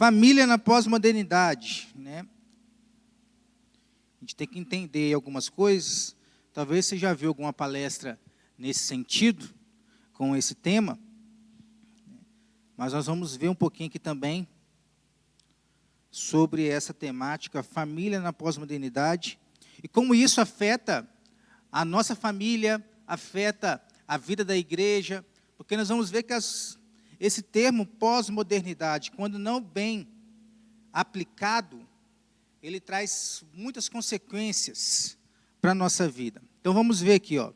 Família na pós-modernidade, né? A gente tem que entender algumas coisas. Talvez você já viu alguma palestra nesse sentido, com esse tema. Mas nós vamos ver um pouquinho aqui também sobre essa temática, família na pós-modernidade, e como isso afeta a nossa família, afeta a vida da igreja, porque nós vamos ver que esse termo pós-modernidade, quando não bem aplicado, ele traz muitas consequências para a nossa vida. Então vamos ver aqui, ó.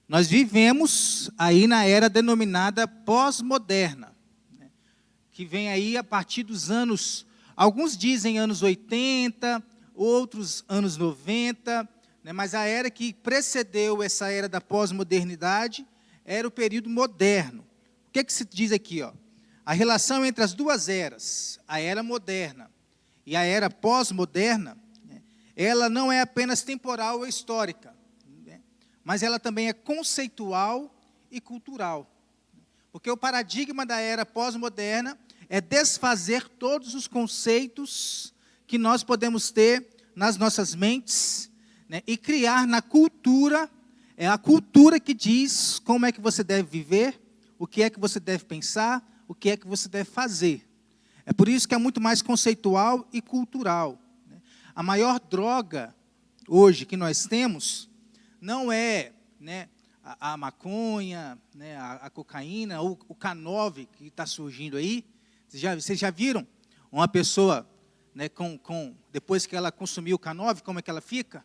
Nós vivemos aí na era denominada pós-moderna, né, que vem aí a partir dos anos, alguns dizem anos 80, outros anos 90, né, mas a era que precedeu essa era da pós-modernidade era o período moderno. O que se diz aqui, ó? A relação entre as duas eras, a era moderna e a era pós-moderna, né, ela não é apenas temporal ou histórica, né, mas ela também é conceitual e cultural. Porque o paradigma da era pós-moderna é desfazer todos os conceitos que nós podemos ter nas nossas mentes, né, e criar na cultura, é a cultura que diz como é que você deve viver, o que é que você deve pensar, o que é que você deve fazer. É por isso que é muito mais conceitual e cultural. A maior droga hoje que nós temos não é, né, a maconha, né, a cocaína, ou o K9 que está surgindo aí. Vocês já viram uma pessoa, né, depois que ela consumiu o K9, como é que ela fica?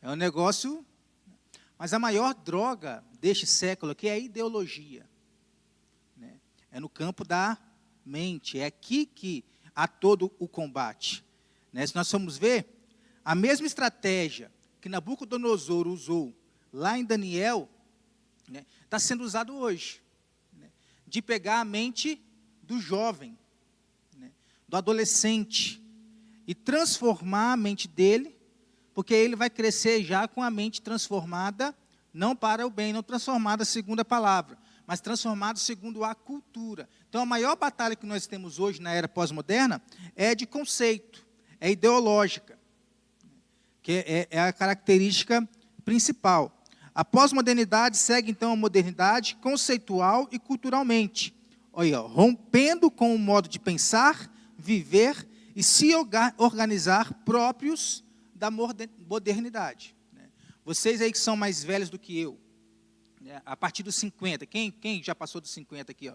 É um negócio... Mas a maior droga deste século aqui é a ideologia, né? É no campo da mente, é aqui que há todo o combate, né? Se nós formos ver, a mesma estratégia que Nabucodonosor usou lá em Daniel, né, está sendo usado hoje, né, de pegar a mente do jovem, né, do adolescente, e transformar a mente dele, porque ele vai crescer já com a mente transformada, não para o bem, não transformada segundo a palavra, mas transformada segundo a cultura. Então, a maior batalha que nós temos hoje na era pós-moderna é de conceito, é ideológica, que é a característica principal. A pós-modernidade segue, então, a modernidade conceitual e culturalmente. Olha, rompendo com o modo de pensar, viver e se organizar próprios da modernidade. Vocês aí que são mais velhos do que eu, né, a partir dos 50, quem já passou dos 50 aqui? Ó?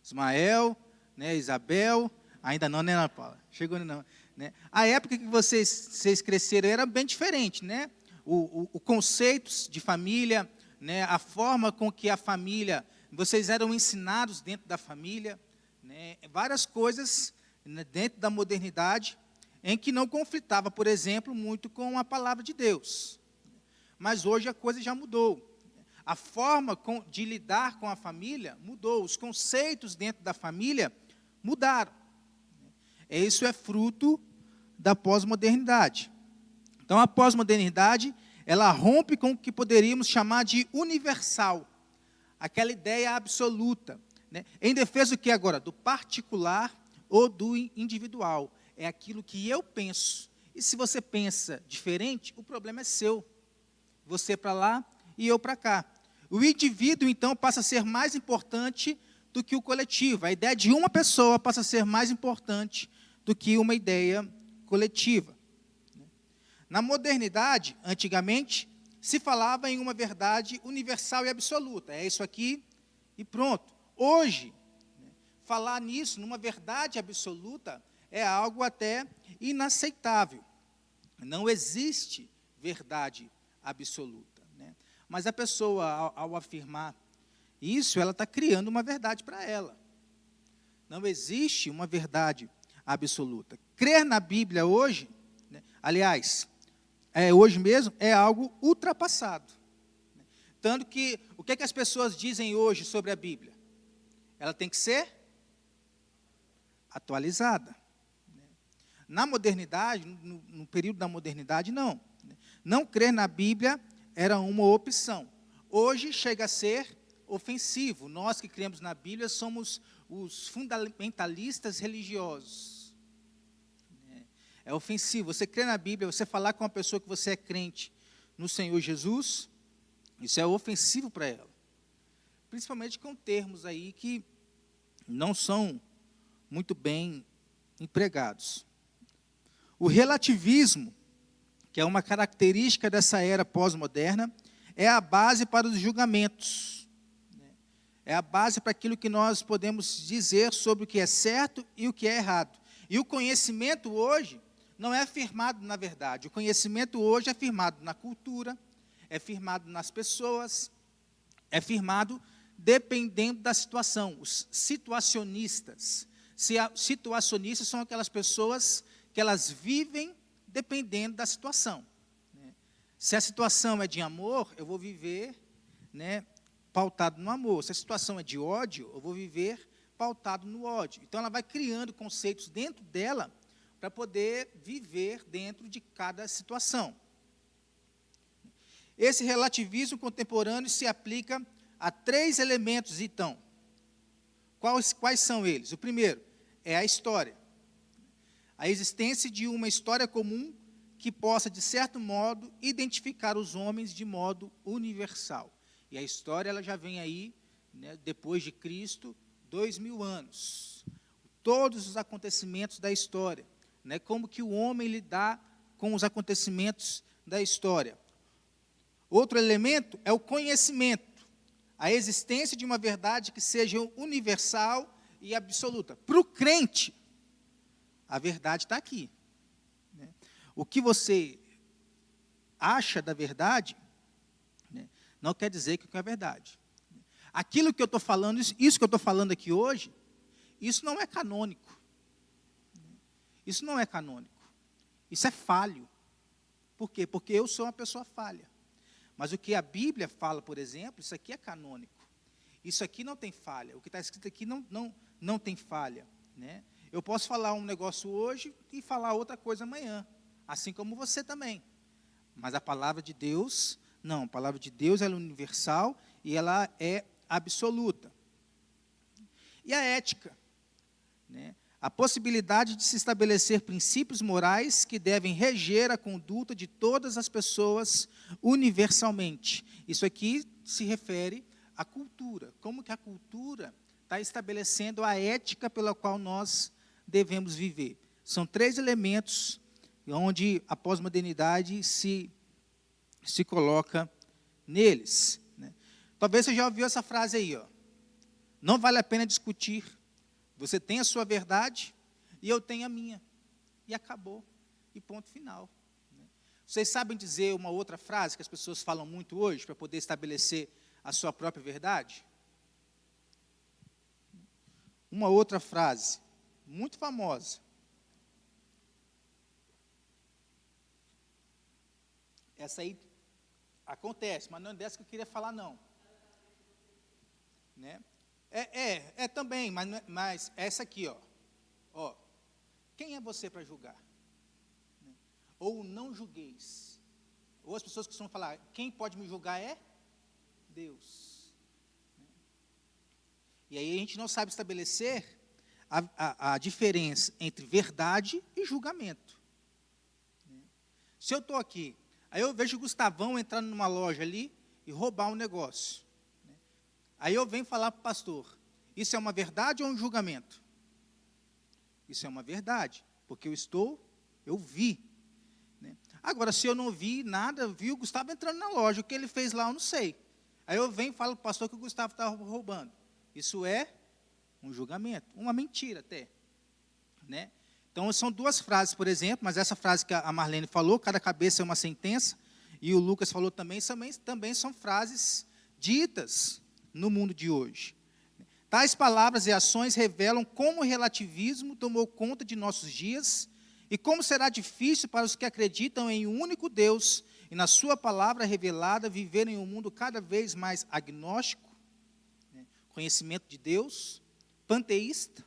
Ismael, né, Isabel, ainda não, né, Ana Paula? Chegou não. Né? A época que vocês cresceram era bem diferente, né? O conceito de família, né, a forma com que a família, vocês eram ensinados dentro da família, né, várias coisas, né, dentro da modernidade, em que não conflitava, por exemplo, muito com a palavra de Deus. Mas hoje a coisa já mudou. A forma de lidar com a família mudou. Os conceitos dentro da família mudaram. Isso é fruto da pós-modernidade. Então, a pós-modernidade, ela rompe com o que poderíamos chamar de universal. Aquela ideia absoluta, né? Em defesa do que agora? Do particular ou do individual. É aquilo que eu penso. E se você pensa diferente, o problema é seu. Você para lá e eu para cá. O indivíduo, então, passa a ser mais importante do que o coletivo. A ideia de uma pessoa passa a ser mais importante do que uma ideia coletiva. Na modernidade, antigamente, se falava em uma verdade universal e absoluta. É isso aqui e pronto. Hoje, falar nisso, numa verdade absoluta, é algo até inaceitável. Não existe verdade absoluta, né? Mas a pessoa, ao afirmar isso, ela está criando uma verdade para ela. Não existe uma verdade absoluta. Crer na Bíblia hoje, né, aliás, hoje mesmo, é algo ultrapassado. Tanto que, o que as pessoas dizem hoje sobre a Bíblia? Ela tem que ser atualizada. Na modernidade, no período da modernidade, não. Não crer na Bíblia era uma opção. Hoje chega a ser ofensivo. Nós que cremos na Bíblia somos os fundamentalistas religiosos. É ofensivo. Você crê na Bíblia, você falar com uma pessoa que você é crente no Senhor Jesus, isso é ofensivo para ela. Principalmente com termos aí que não são muito bem empregados. O relativismo, que é uma característica dessa era pós-moderna, é a base para os julgamentos. É a base para aquilo que nós podemos dizer sobre o que é certo e o que é errado. E o conhecimento hoje não é firmado na verdade. O conhecimento hoje é firmado na cultura, é firmado nas pessoas, é firmado dependendo da situação. Os situacionistas. Situacionistas são aquelas pessoas que elas vivem dependendo da situação. Se a situação é de amor, eu vou viver, pautado no amor. Se a situação é de ódio, eu vou viver pautado no ódio. Então, ela vai criando conceitos dentro dela para poder viver dentro de cada situação. Esse relativismo contemporâneo se aplica a 3 elementos, então. Quais são eles? O primeiro é a história. A existência de uma história comum que possa, de certo modo, identificar os homens de modo universal. E a história ela já vem aí, depois de Cristo, 2000 anos. Todos os acontecimentos da história. Como que o homem lidar com os acontecimentos da história. Outro elemento é o conhecimento. A existência de uma verdade que seja universal e absoluta. Para o crente, a verdade está aqui. O que você acha da verdade, não quer dizer que é verdade. Aquilo que eu estou falando, isso que eu estou falando aqui hoje, isso não é canônico. Isso não é canônico. Isso é falho. Por quê? Porque eu sou uma pessoa falha. Mas o que a Bíblia fala, por exemplo, isso aqui é canônico. Isso aqui não tem falha. O que está escrito aqui não tem falha. Eu posso falar um negócio hoje e falar outra coisa amanhã. Assim como você também. Mas a palavra de Deus, não. A palavra de Deus ela é universal e ela é absoluta. E a ética. A possibilidade de se estabelecer princípios morais que devem reger a conduta de todas as pessoas universalmente. Isso aqui se refere à cultura. Como que a cultura está estabelecendo a ética pela qual nós devemos viver. São 3 elementos onde a pós-modernidade se coloca neles. Talvez você já ouviu essa frase aí, não vale a pena discutir. Você tem a sua verdade e eu tenho a minha. E acabou. E ponto final. Vocês sabem dizer uma outra frase que as pessoas falam muito hoje para poder estabelecer a sua própria verdade? Uma outra frase, muito famosa. Essa aí acontece, mas não é dessa que eu queria falar, não. Também, mas essa aqui, ó. Quem é você para julgar? Ou não julgueis. Ou as pessoas costumam falar, quem pode me julgar é Deus. E aí a gente não sabe estabelecer a diferença entre verdade e julgamento. Se eu estou aqui, aí eu vejo o Gustavão entrando numa loja ali e roubar um negócio. Aí eu venho falar para o pastor, isso é uma verdade ou um julgamento? Isso é uma verdade, porque eu vi. Agora, se eu não vi nada, vi o Gustavo entrando na loja, o que ele fez lá eu não sei. Aí eu venho e falo para o pastor que o Gustavo estava roubando. Isso é um julgamento, uma mentira até. Então, são 2 frases, por exemplo, mas essa frase que a Marlene falou, cada cabeça é uma sentença, e o Lucas falou também são frases ditas no mundo de hoje. Tais palavras e ações revelam como o relativismo tomou conta de nossos dias e como será difícil para os que acreditam em um único Deus e na sua palavra revelada viver em um mundo cada vez mais agnóstico, conhecimento de Deus, panteísta,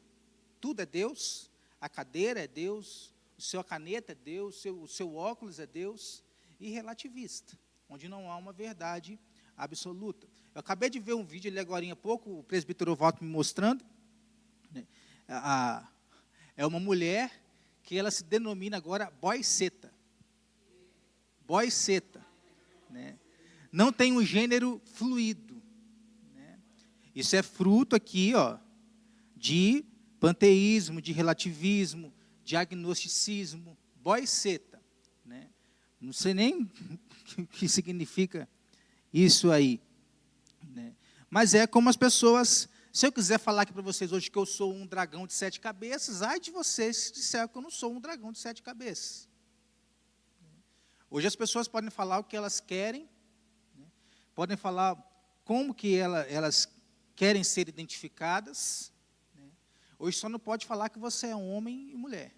tudo é Deus, a cadeira é Deus, a sua caneta é Deus, o seu óculos é Deus, e relativista, onde não há uma verdade absoluta. Eu acabei de ver um vídeo ali agora há pouco, o presbítero Walter me mostrando, é uma mulher que ela se denomina agora boiceta. Boiceta, né? Não tem um gênero fluido, né? Isso é fruto aqui, ó, de panteísmo, de relativismo, de agnosticismo, boiceta, né? Não sei nem o que significa isso aí, né? Mas é como as pessoas, se eu quiser falar aqui para vocês hoje que eu sou um dragão de 7 cabeças, ai de vocês se disser que eu não sou um dragão de 7 cabeças. Hoje as pessoas podem falar o que elas querem, né? Podem falar como que elas querem ser identificadas, né? Hoje só não pode falar que você é homem e mulher.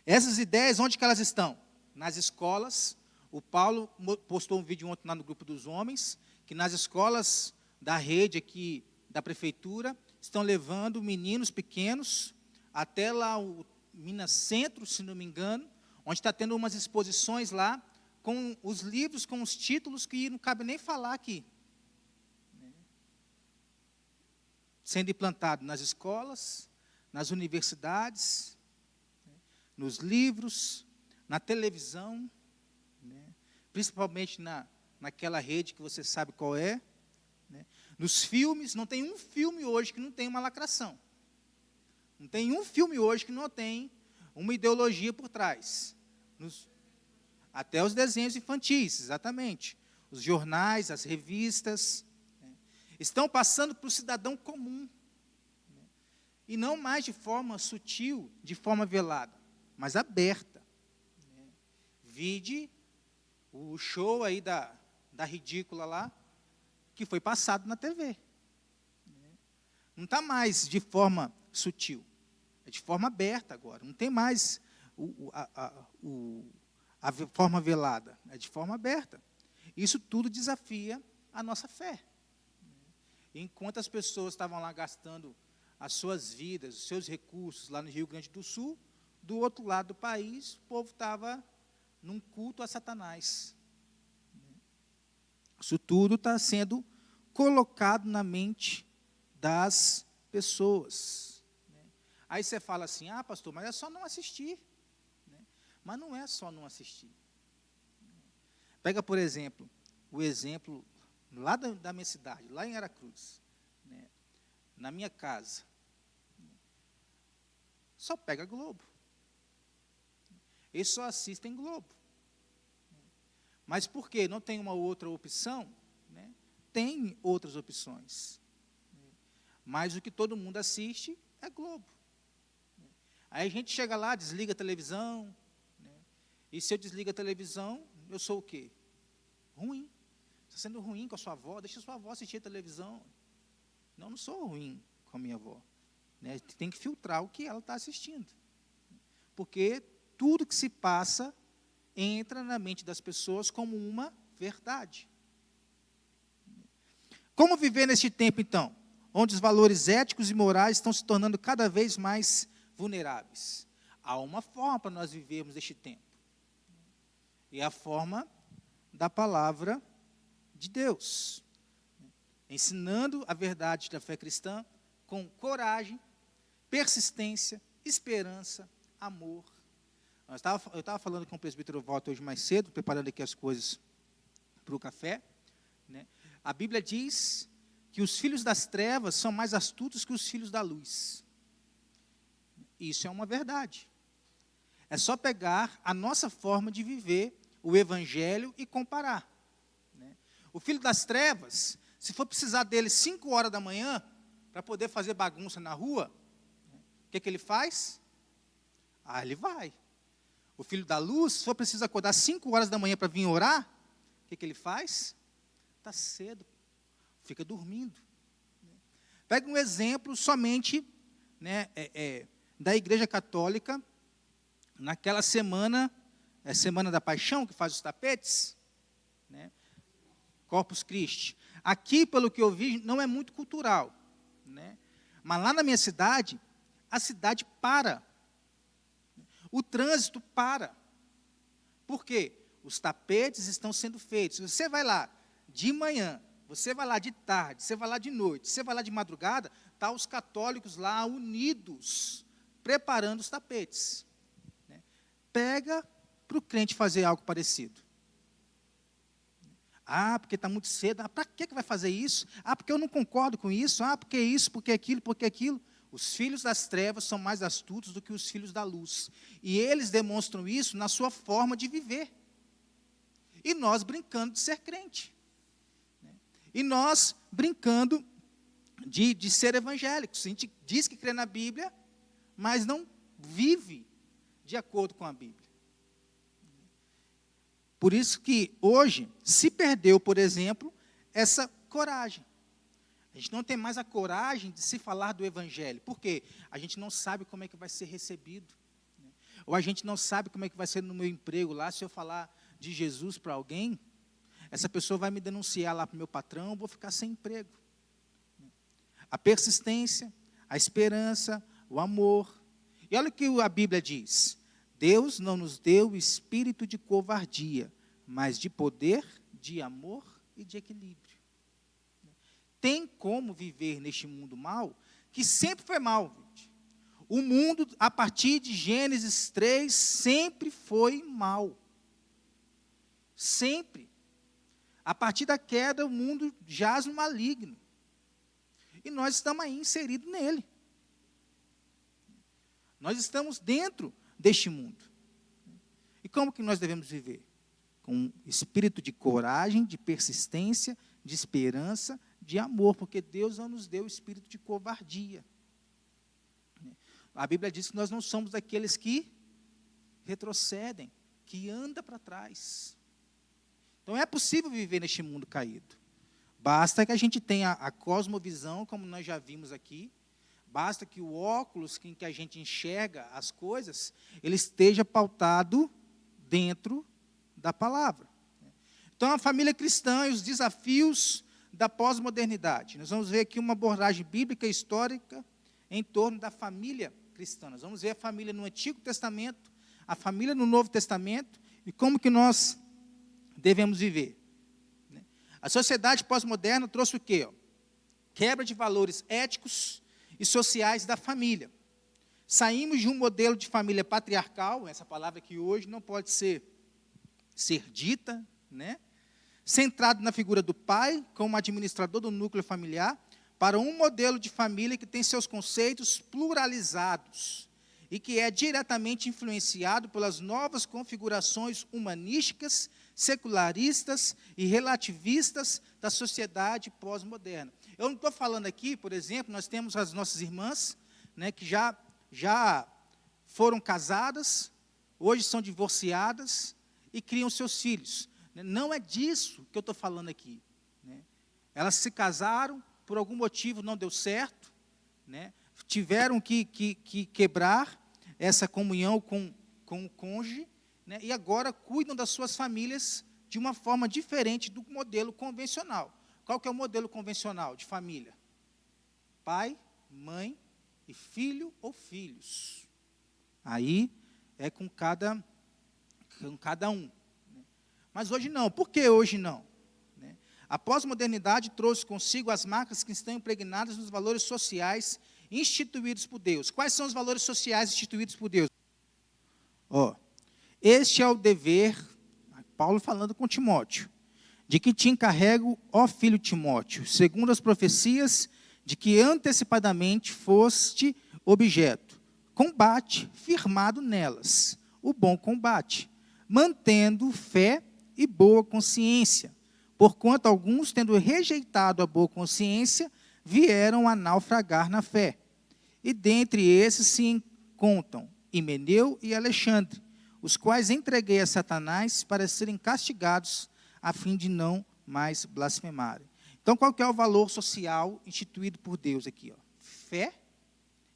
Essas ideias, onde que elas estão? Nas escolas. O Paulo postou um vídeo ontem lá no grupo dos homens, que nas escolas da rede aqui, da prefeitura, estão levando meninos pequenos até lá o Minas Centro, se não me engano, onde está tendo umas exposições lá, com os livros, com os títulos que não cabe nem falar aqui. Sendo implantado nas escolas, nas universidades, nos livros, na televisão, né? Principalmente naquela rede que você sabe qual é, né? Nos filmes, não tem um filme hoje que não tem uma lacração. Não tem um filme hoje que não tem uma ideologia por trás. Até os desenhos infantis, exatamente. Os jornais, as revistas, né? Estão passando para o cidadão comum, né? E não mais de forma sutil, de forma velada, mas aberta, né? Vide o show aí da ridícula lá, que foi passado na TV. Não está mais de forma sutil, é de forma aberta agora. Não tem mais a forma velada, é de forma aberta. Isso tudo desafia a nossa fé. Enquanto as pessoas estavam lá gastando as suas vidas, os seus recursos lá no Rio Grande do Sul, do outro lado do país, o povo estava num culto a Satanás. Isso tudo está sendo colocado na mente das pessoas. Aí você fala assim, pastor, mas é só não assistir. Mas não é só não assistir. Pega, por exemplo, o exemplo lá da minha cidade, lá em Aracruz, né? Na minha casa. Só pega Globo. Eles só assistem Globo. Mas por quê? Não tem uma outra opção? Né? Tem outras opções. Mas o que todo mundo assiste é Globo. Aí a gente chega lá, desliga a televisão, né? E se eu desligo a televisão, eu sou o quê? Ruim. Está sendo ruim com a sua avó, deixa a sua avó assistir a televisão. Não sou ruim com a minha avó. Né? Tem que filtrar o que ela está assistindo. Porque tudo que se passa entra na mente das pessoas como uma verdade. Como viver neste tempo, então? Onde os valores éticos e morais estão se tornando cada vez mais vulneráveis. Há uma forma para nós vivermos neste tempo. E é a forma da palavra de Deus. Ensinando a verdade da fé cristã com coragem, persistência, esperança, amor. Eu estava falando com o presbítero Walter hoje mais cedo, preparando aqui as coisas para o café, né? A Bíblia diz que os filhos das trevas são mais astutos que os filhos da luz. Isso é uma verdade. É só pegar a nossa forma de viver o Evangelho e comparar. Né? O filho das trevas, se for precisar dele 5 horas da manhã, para poder fazer bagunça na rua, o que ele faz? Ele vai. O filho da luz, se for preciso acordar 5 horas da manhã para vir orar, o que ele faz? Está cedo, fica dormindo. Pega um exemplo somente, né, da Igreja Católica, naquela semana, Semana da Paixão, que faz os tapetes, né, Corpus Christi. Aqui, pelo que eu vi, não é muito cultural, né, mas lá na minha cidade, a cidade para. O trânsito para. Por quê? Os tapetes estão sendo feitos. Você vai lá, de manhã, Você vai lá de tarde, você vai lá de noite, você vai lá de madrugada, tá os católicos lá unidos, preparando os tapetes. Né? Pega para o crente fazer algo parecido. Ah, porque está muito cedo. Ah, para que vai fazer isso? Ah, porque eu não concordo com isso. Ah, porque isso, porque aquilo, porque aquilo. Os filhos das trevas são mais astutos do que os filhos da luz. E eles demonstram isso na sua forma de viver. E nós brincando de ser crente. E nós brincando de ser evangélicos. A gente diz que crê na Bíblia, mas não vive de acordo com a Bíblia. Por isso que hoje se perdeu, por exemplo, essa coragem. A gente não tem mais a coragem de se falar do Evangelho. Por quê? A gente não sabe como é que vai ser recebido. Né? Ou a gente não sabe como é que vai ser no meu emprego lá, se eu falar de Jesus para alguém, essa pessoa vai me denunciar lá para o meu patrão, eu vou ficar sem emprego. A persistência, a esperança, o amor. E olha o que a Bíblia diz. Deus não nos deu espírito de covardia, mas de poder, de amor e de equilíbrio. Tem como viver neste mundo mal, que sempre foi mal, gente. O mundo, a partir de Gênesis 3, sempre foi mal. Sempre. A partir da queda, o mundo jaz no maligno. E nós estamos aí inseridos nele. Nós estamos dentro deste mundo. E como que nós devemos viver? Com um espírito de coragem, de persistência, de esperança, de amor, porque Deus não nos deu o espírito de covardia. A Bíblia diz que nós não somos daqueles que retrocedem, que andam para trás. Então é possível viver neste mundo caído. Basta que a gente tenha a cosmovisão, como nós já vimos aqui. Basta que o óculos em que a gente enxerga as coisas, ele esteja pautado dentro da palavra. Então, a família cristã e os desafios da pós-modernidade. Nós vamos ver aqui uma abordagem bíblica e histórica em torno da família cristã. Nós vamos ver a família no Antigo Testamento, a família no Novo Testamento e como que nós devemos viver. A sociedade pós-moderna trouxe o quê? Quebra de valores éticos e sociais da família. Saímos de um modelo de família patriarcal, essa palavra que hoje não pode ser dita, né? Centrado na figura do pai, como administrador do núcleo familiar, para um modelo de família que tem seus conceitos pluralizados e que é diretamente influenciado pelas novas configurações humanísticas, secularistas e relativistas da sociedade pós-moderna. Eu não estou falando aqui, por exemplo, nós temos as nossas irmãs, né, que já foram casadas, hoje são divorciadas e criam seus filhos. Não é disso que eu estou falando aqui. Né? Elas se casaram, por algum motivo não deu certo, né? Tiveram que quebrar essa comunhão com o cônjuge, né? E agora cuidam das suas famílias de uma forma diferente do modelo convencional. Qual que é o modelo convencional de família? Pai, mãe e filho ou filhos. Aí é com cada um. Mas hoje não. Por que hoje não? A pós-modernidade trouxe consigo as marcas que estão impregnadas nos valores sociais instituídos por Deus. Quais são os valores sociais instituídos por Deus? Este é o dever, Paulo falando com Timóteo, de que te encarrego, ó filho Timóteo, segundo as profecias de que antecipadamente foste objeto. Combate firmado nelas, o bom combate, mantendo fé e boa consciência, porquanto alguns, tendo rejeitado a boa consciência, vieram a naufragar na fé. E dentre esses se encontram Himeneu e Alexandre, os quais entreguei a Satanás para serem castigados, a fim de não mais blasfemarem. Então, qual que é o valor social instituído por Deus aqui? Fé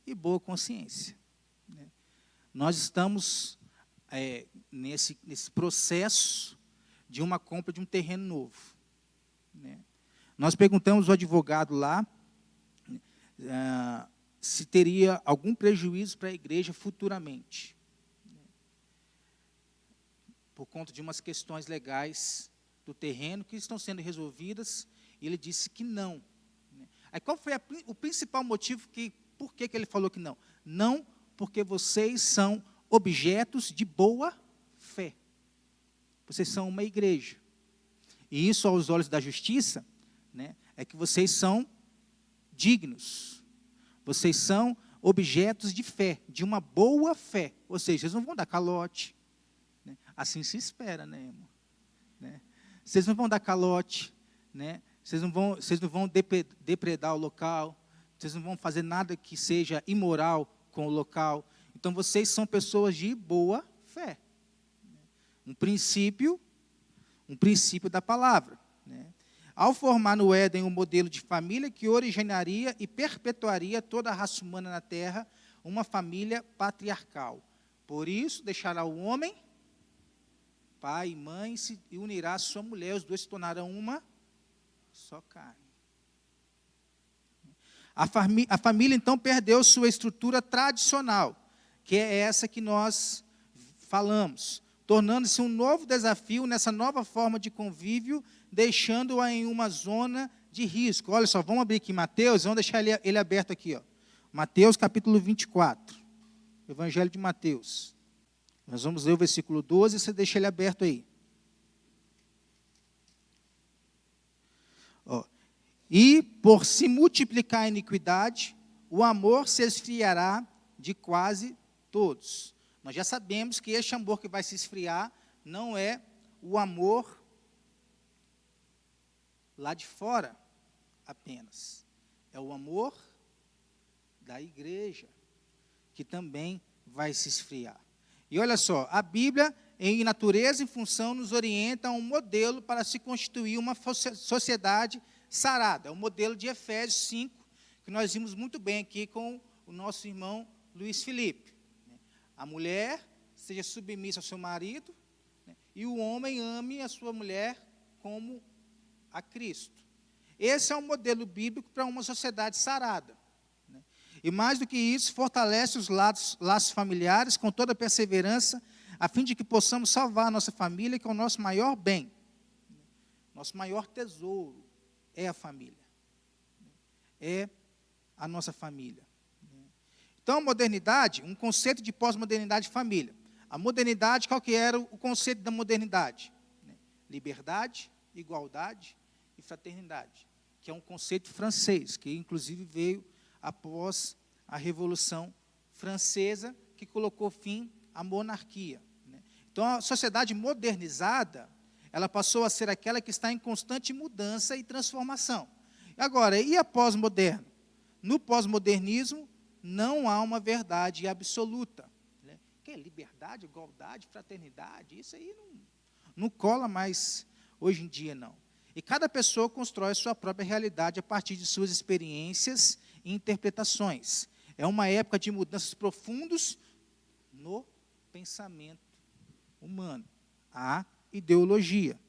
e boa consciência. Nós estamos nesse processo de uma compra de um terreno novo. Nós perguntamos ao advogado lá se teria algum prejuízo para a igreja futuramente, por conta de umas questões legais do terreno que estão sendo resolvidas, E ele disse que não. Aí qual foi o principal motivo por que ele falou que não? Não porque vocês são objetos de boa fé. Vocês são uma igreja. E isso, aos olhos da justiça, né, é que vocês são dignos. Vocês são objetos de fé, de uma boa fé. Ou seja, vocês não vão dar calote. Né? Assim se espera, né, irmão? Né? Vocês não vão dar calote, né? Vocês não vão depredar o local, vocês não vão fazer nada que seja imoral com o local. Então, vocês são pessoas de boa fé. Um princípio da palavra. Né? Ao formar no Éden um modelo de família que originaria e perpetuaria toda a raça humana na terra, uma família patriarcal. Por isso, deixará o homem, pai e mãe, e unirá a sua mulher, os dois se tornarão uma só carne. A família, então, perdeu sua estrutura tradicional, que é essa que nós falamos, tornando-se um novo desafio nessa nova forma de convívio, deixando-a em uma zona de risco. Olha só, vamos abrir aqui Mateus, vamos deixar ele aberto aqui. Ó. Mateus, capítulo 24, Evangelho de Mateus. Nós vamos ler o versículo 12, você deixa ele aberto aí. Ó. E, por se multiplicar a iniquidade, o amor se esfriará de quase todos. Nós já sabemos que este amor que vai se esfriar não é o amor lá de fora apenas. É o amor da igreja, que também vai se esfriar. E olha só, a Bíblia, em natureza e função, nos orienta a um modelo para se constituir uma sociedade sarada. É o modelo de Efésios 5, que nós vimos muito bem aqui com o nosso irmão Luiz Felipe. A mulher seja submissa ao seu marido, né, e o homem ame a sua mulher como a Cristo. Esse é um modelo bíblico para uma sociedade sarada. Né? E mais do que isso, fortalece os laços familiares com toda perseverança, a fim de que possamos salvar a nossa família, que é o nosso maior bem. Nosso maior tesouro é a família. É a nossa família. Então, a modernidade, um conceito de pós-modernidade de família. A modernidade, qual que era o conceito da modernidade? Liberdade, igualdade e fraternidade, que é um conceito francês, que inclusive veio após a Revolução Francesa, que colocou fim à monarquia. Então, a sociedade modernizada, ela passou a ser aquela que está em constante mudança e transformação. Agora, e a pós-moderno? No pós-modernismo, não há uma verdade absoluta. Né? Que é liberdade, igualdade, fraternidade, isso aí não cola mais hoje em dia, não. E cada pessoa constrói a sua própria realidade a partir de suas experiências e interpretações. É uma época de mudanças profundas no pensamento humano, a ideologia.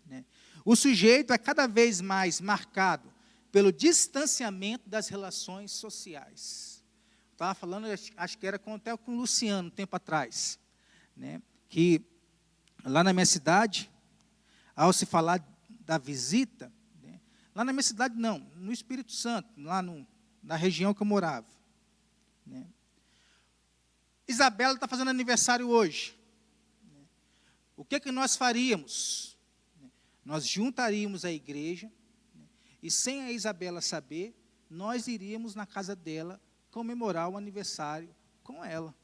Né? O sujeito é cada vez mais marcado pelo distanciamento das relações sociais. Estava falando, acho que era até com o Luciano, um tempo atrás, né, que lá na minha cidade, ao se falar da visita, né, lá na minha cidade não, no Espírito Santo, lá na região que eu morava. Né, Isabela está fazendo aniversário hoje. Né, o que nós faríamos? Nós juntaríamos a igreja, e sem a Isabela saber, nós iríamos na casa dela comemorar o aniversário com ela.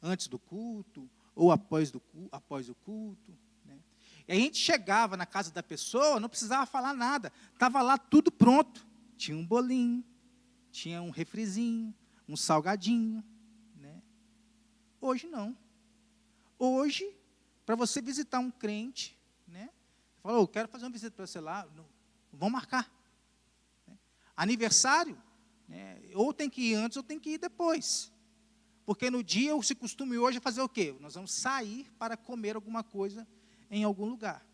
Antes do culto, ou após o culto. Né? E a gente chegava na casa da pessoa, não precisava falar nada. Estava lá tudo pronto. Tinha um bolinho, tinha um refrizinho, um salgadinho. Né? Hoje não. Hoje, para você visitar um crente, né? Falou, eu quero fazer uma visita para você lá, vamos marcar. Né? Aniversário, né? Ou tem que ir antes ou tem que ir depois. Porque no dia, se costume hoje é fazer o quê? Nós vamos sair para comer alguma coisa em algum lugar.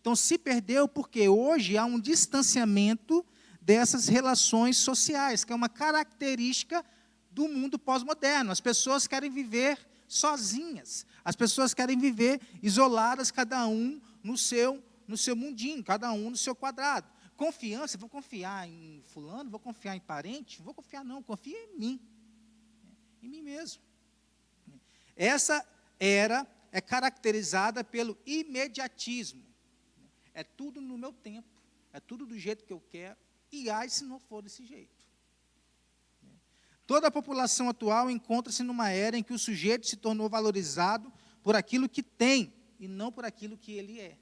Então, se perdeu porque hoje há um distanciamento dessas relações sociais, que é uma característica do mundo pós-moderno. As pessoas querem viver sozinhas. As pessoas querem viver isoladas, cada um no seu no seu mundinho, cada um no seu quadrado. Confiança, vou confiar em fulano, vou confiar em parente? Vou confiar não, confia em mim mesmo. Essa era é caracterizada pelo imediatismo. É tudo no meu tempo, é tudo do jeito que eu quero, e ai se não for desse jeito. Toda a população atual encontra-se numa era em que o sujeito se tornou valorizado por aquilo que tem e não por aquilo que ele é.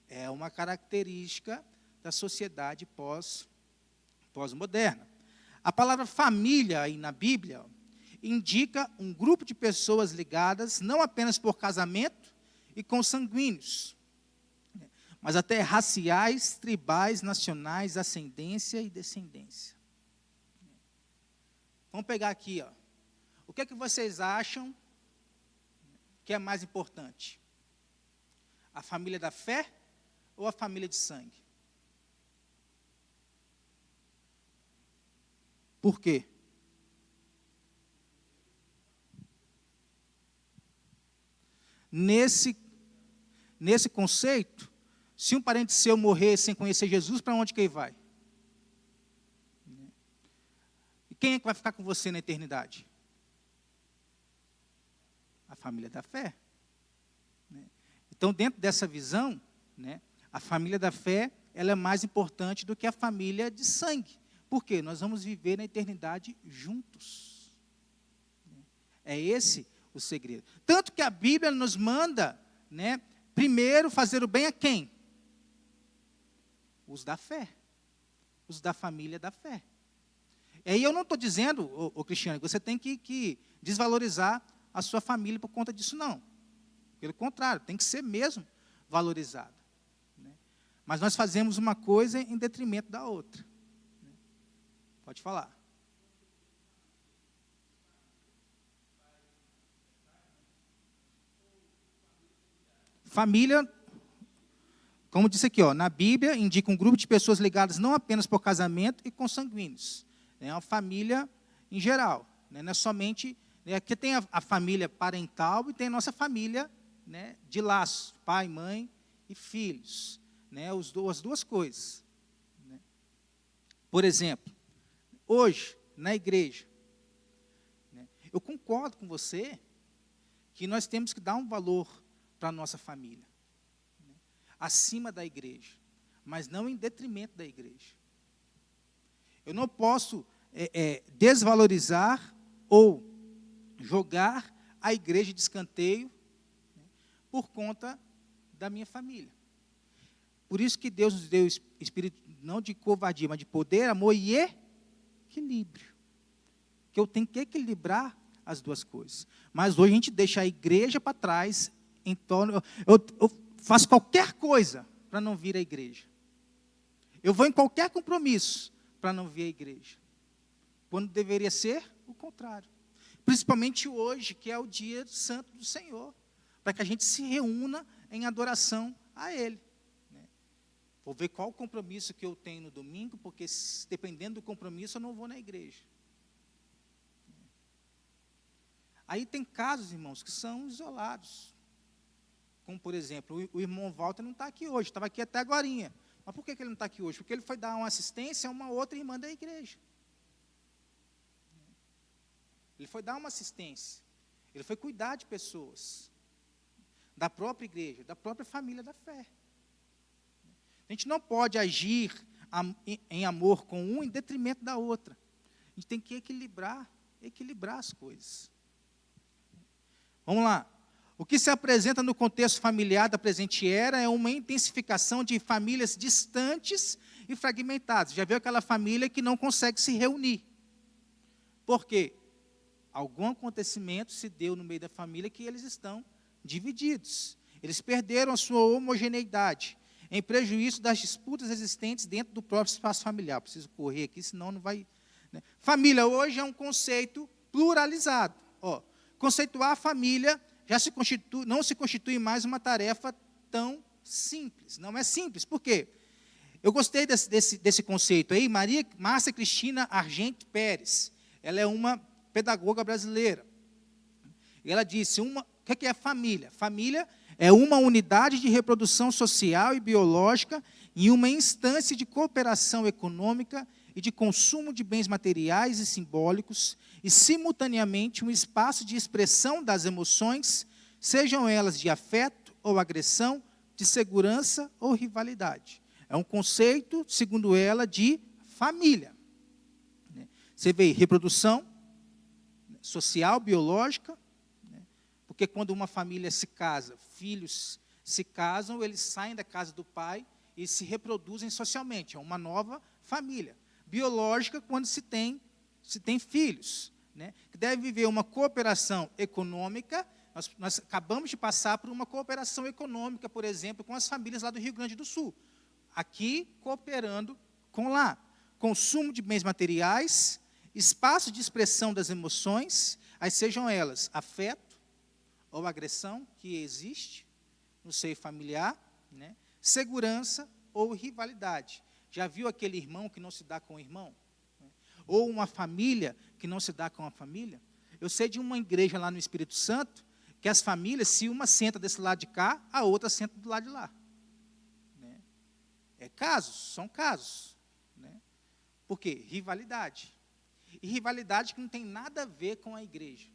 É uma característica da sociedade pós-moderna. A palavra família aí na Bíblia indica um grupo de pessoas ligadas não apenas por casamento e consanguíneos, mas até raciais, tribais, nacionais, ascendência e descendência. Vamos pegar aqui, ó. O que é que vocês acham que é mais importante? A família da fé ou a família de sangue? Por quê? Nesse conceito, se um parente seu morrer sem conhecer Jesus, para onde que ele vai? E quem é que vai ficar com você na eternidade? A família da fé. Então, dentro dessa visão, a família da fé, ela é mais importante do que a família de sangue. Por quê? Nós vamos viver na eternidade juntos. É esse o segredo. Tanto que a Bíblia nos manda, primeiro fazer o bem a quem? Os da fé. Os da família da fé. E aí eu não estou dizendo, Cristiano, que você tem que desvalorizar a sua família por conta disso, não. Pelo contrário, tem que ser mesmo valorizada. Mas nós fazemos uma coisa em detrimento da outra. Pode falar. Família, como disse aqui, na Bíblia, indica um grupo de pessoas ligadas não apenas por casamento e consanguíneos. É uma família em geral. Não é somente... Aqui tem a família parental e tem a nossa família de laço, pai, mãe e filhos. As duas coisas. Por exemplo, hoje, na igreja, eu concordo com você que nós temos que dar um valor para a nossa família, acima da igreja, mas não em detrimento da igreja. Eu não posso desvalorizar ou jogar a igreja de escanteio por conta da minha família. Por isso que Deus nos deu espírito não de covardia, mas de poder, amor e equilíbrio. Que eu tenho que equilibrar as duas coisas. Mas hoje a gente deixa a igreja para trás, em torno, eu faço qualquer coisa para não vir à igreja. Eu vou em qualquer compromisso para não vir à igreja. Quando deveria ser o contrário. Principalmente hoje, que é o dia santo do Senhor. Para que a gente se reúna em adoração a Ele. Vou ver qual o compromisso que eu tenho no domingo, porque dependendo do compromisso eu não vou na igreja. Aí tem casos, irmãos, que são isolados. Como, por exemplo, o irmão Walter não está aqui hoje, estava aqui até agorinha. Mas por que ele não está aqui hoje? Porque ele foi dar uma assistência a uma outra irmã da igreja. Ele foi dar uma assistência. Ele foi cuidar de pessoas. Da própria igreja, da própria família da fé. A gente não pode agir em amor com um em detrimento da outra. A gente tem que equilibrar as coisas. Vamos lá. O que se apresenta no contexto familiar da presente era é uma intensificação de famílias distantes e fragmentadas. Já viu aquela família que não consegue se reunir. Por quê? Algum acontecimento se deu no meio da família que eles estão divididos. Eles perderam a sua homogeneidade, em prejuízo das disputas existentes dentro do próprio espaço familiar. Preciso correr aqui, senão não vai... Família hoje é um conceito pluralizado. Conceituar a família não se constitui mais uma tarefa tão simples. Não é simples. Por quê? Eu gostei desse conceito aí. Márcia Cristina Argente Pérez. Ela é uma pedagoga brasileira. E ela disse, o que é família? Família é uma unidade de reprodução social e biológica em uma instância de cooperação econômica e de consumo de bens materiais e simbólicos, e, simultaneamente, um espaço de expressão das emoções, sejam elas de afeto ou agressão, de segurança ou rivalidade. É um conceito, segundo ela, de família. Você vê reprodução social, biológica, porque quando uma família se casa, filhos se casam, eles saem da casa do pai e se reproduzem socialmente. É uma nova família. Biológica, quando se tem filhos, que deve viver uma cooperação econômica. Nós acabamos de passar por uma cooperação econômica, por exemplo, com as famílias lá do Rio Grande do Sul. Aqui, cooperando com lá. Consumo de bens materiais, espaço de expressão das emoções, aí sejam elas afeto ou agressão, que existe no seio familiar, segurança ou rivalidade. Já viu aquele irmão que não se dá com o irmão? Ou uma família que não se dá com a família? Eu sei de uma igreja lá no Espírito Santo, que as famílias, se uma senta desse lado de cá, a outra senta do lado de lá. São casos. Por quê? Rivalidade. E rivalidade que não tem nada a ver com a igreja.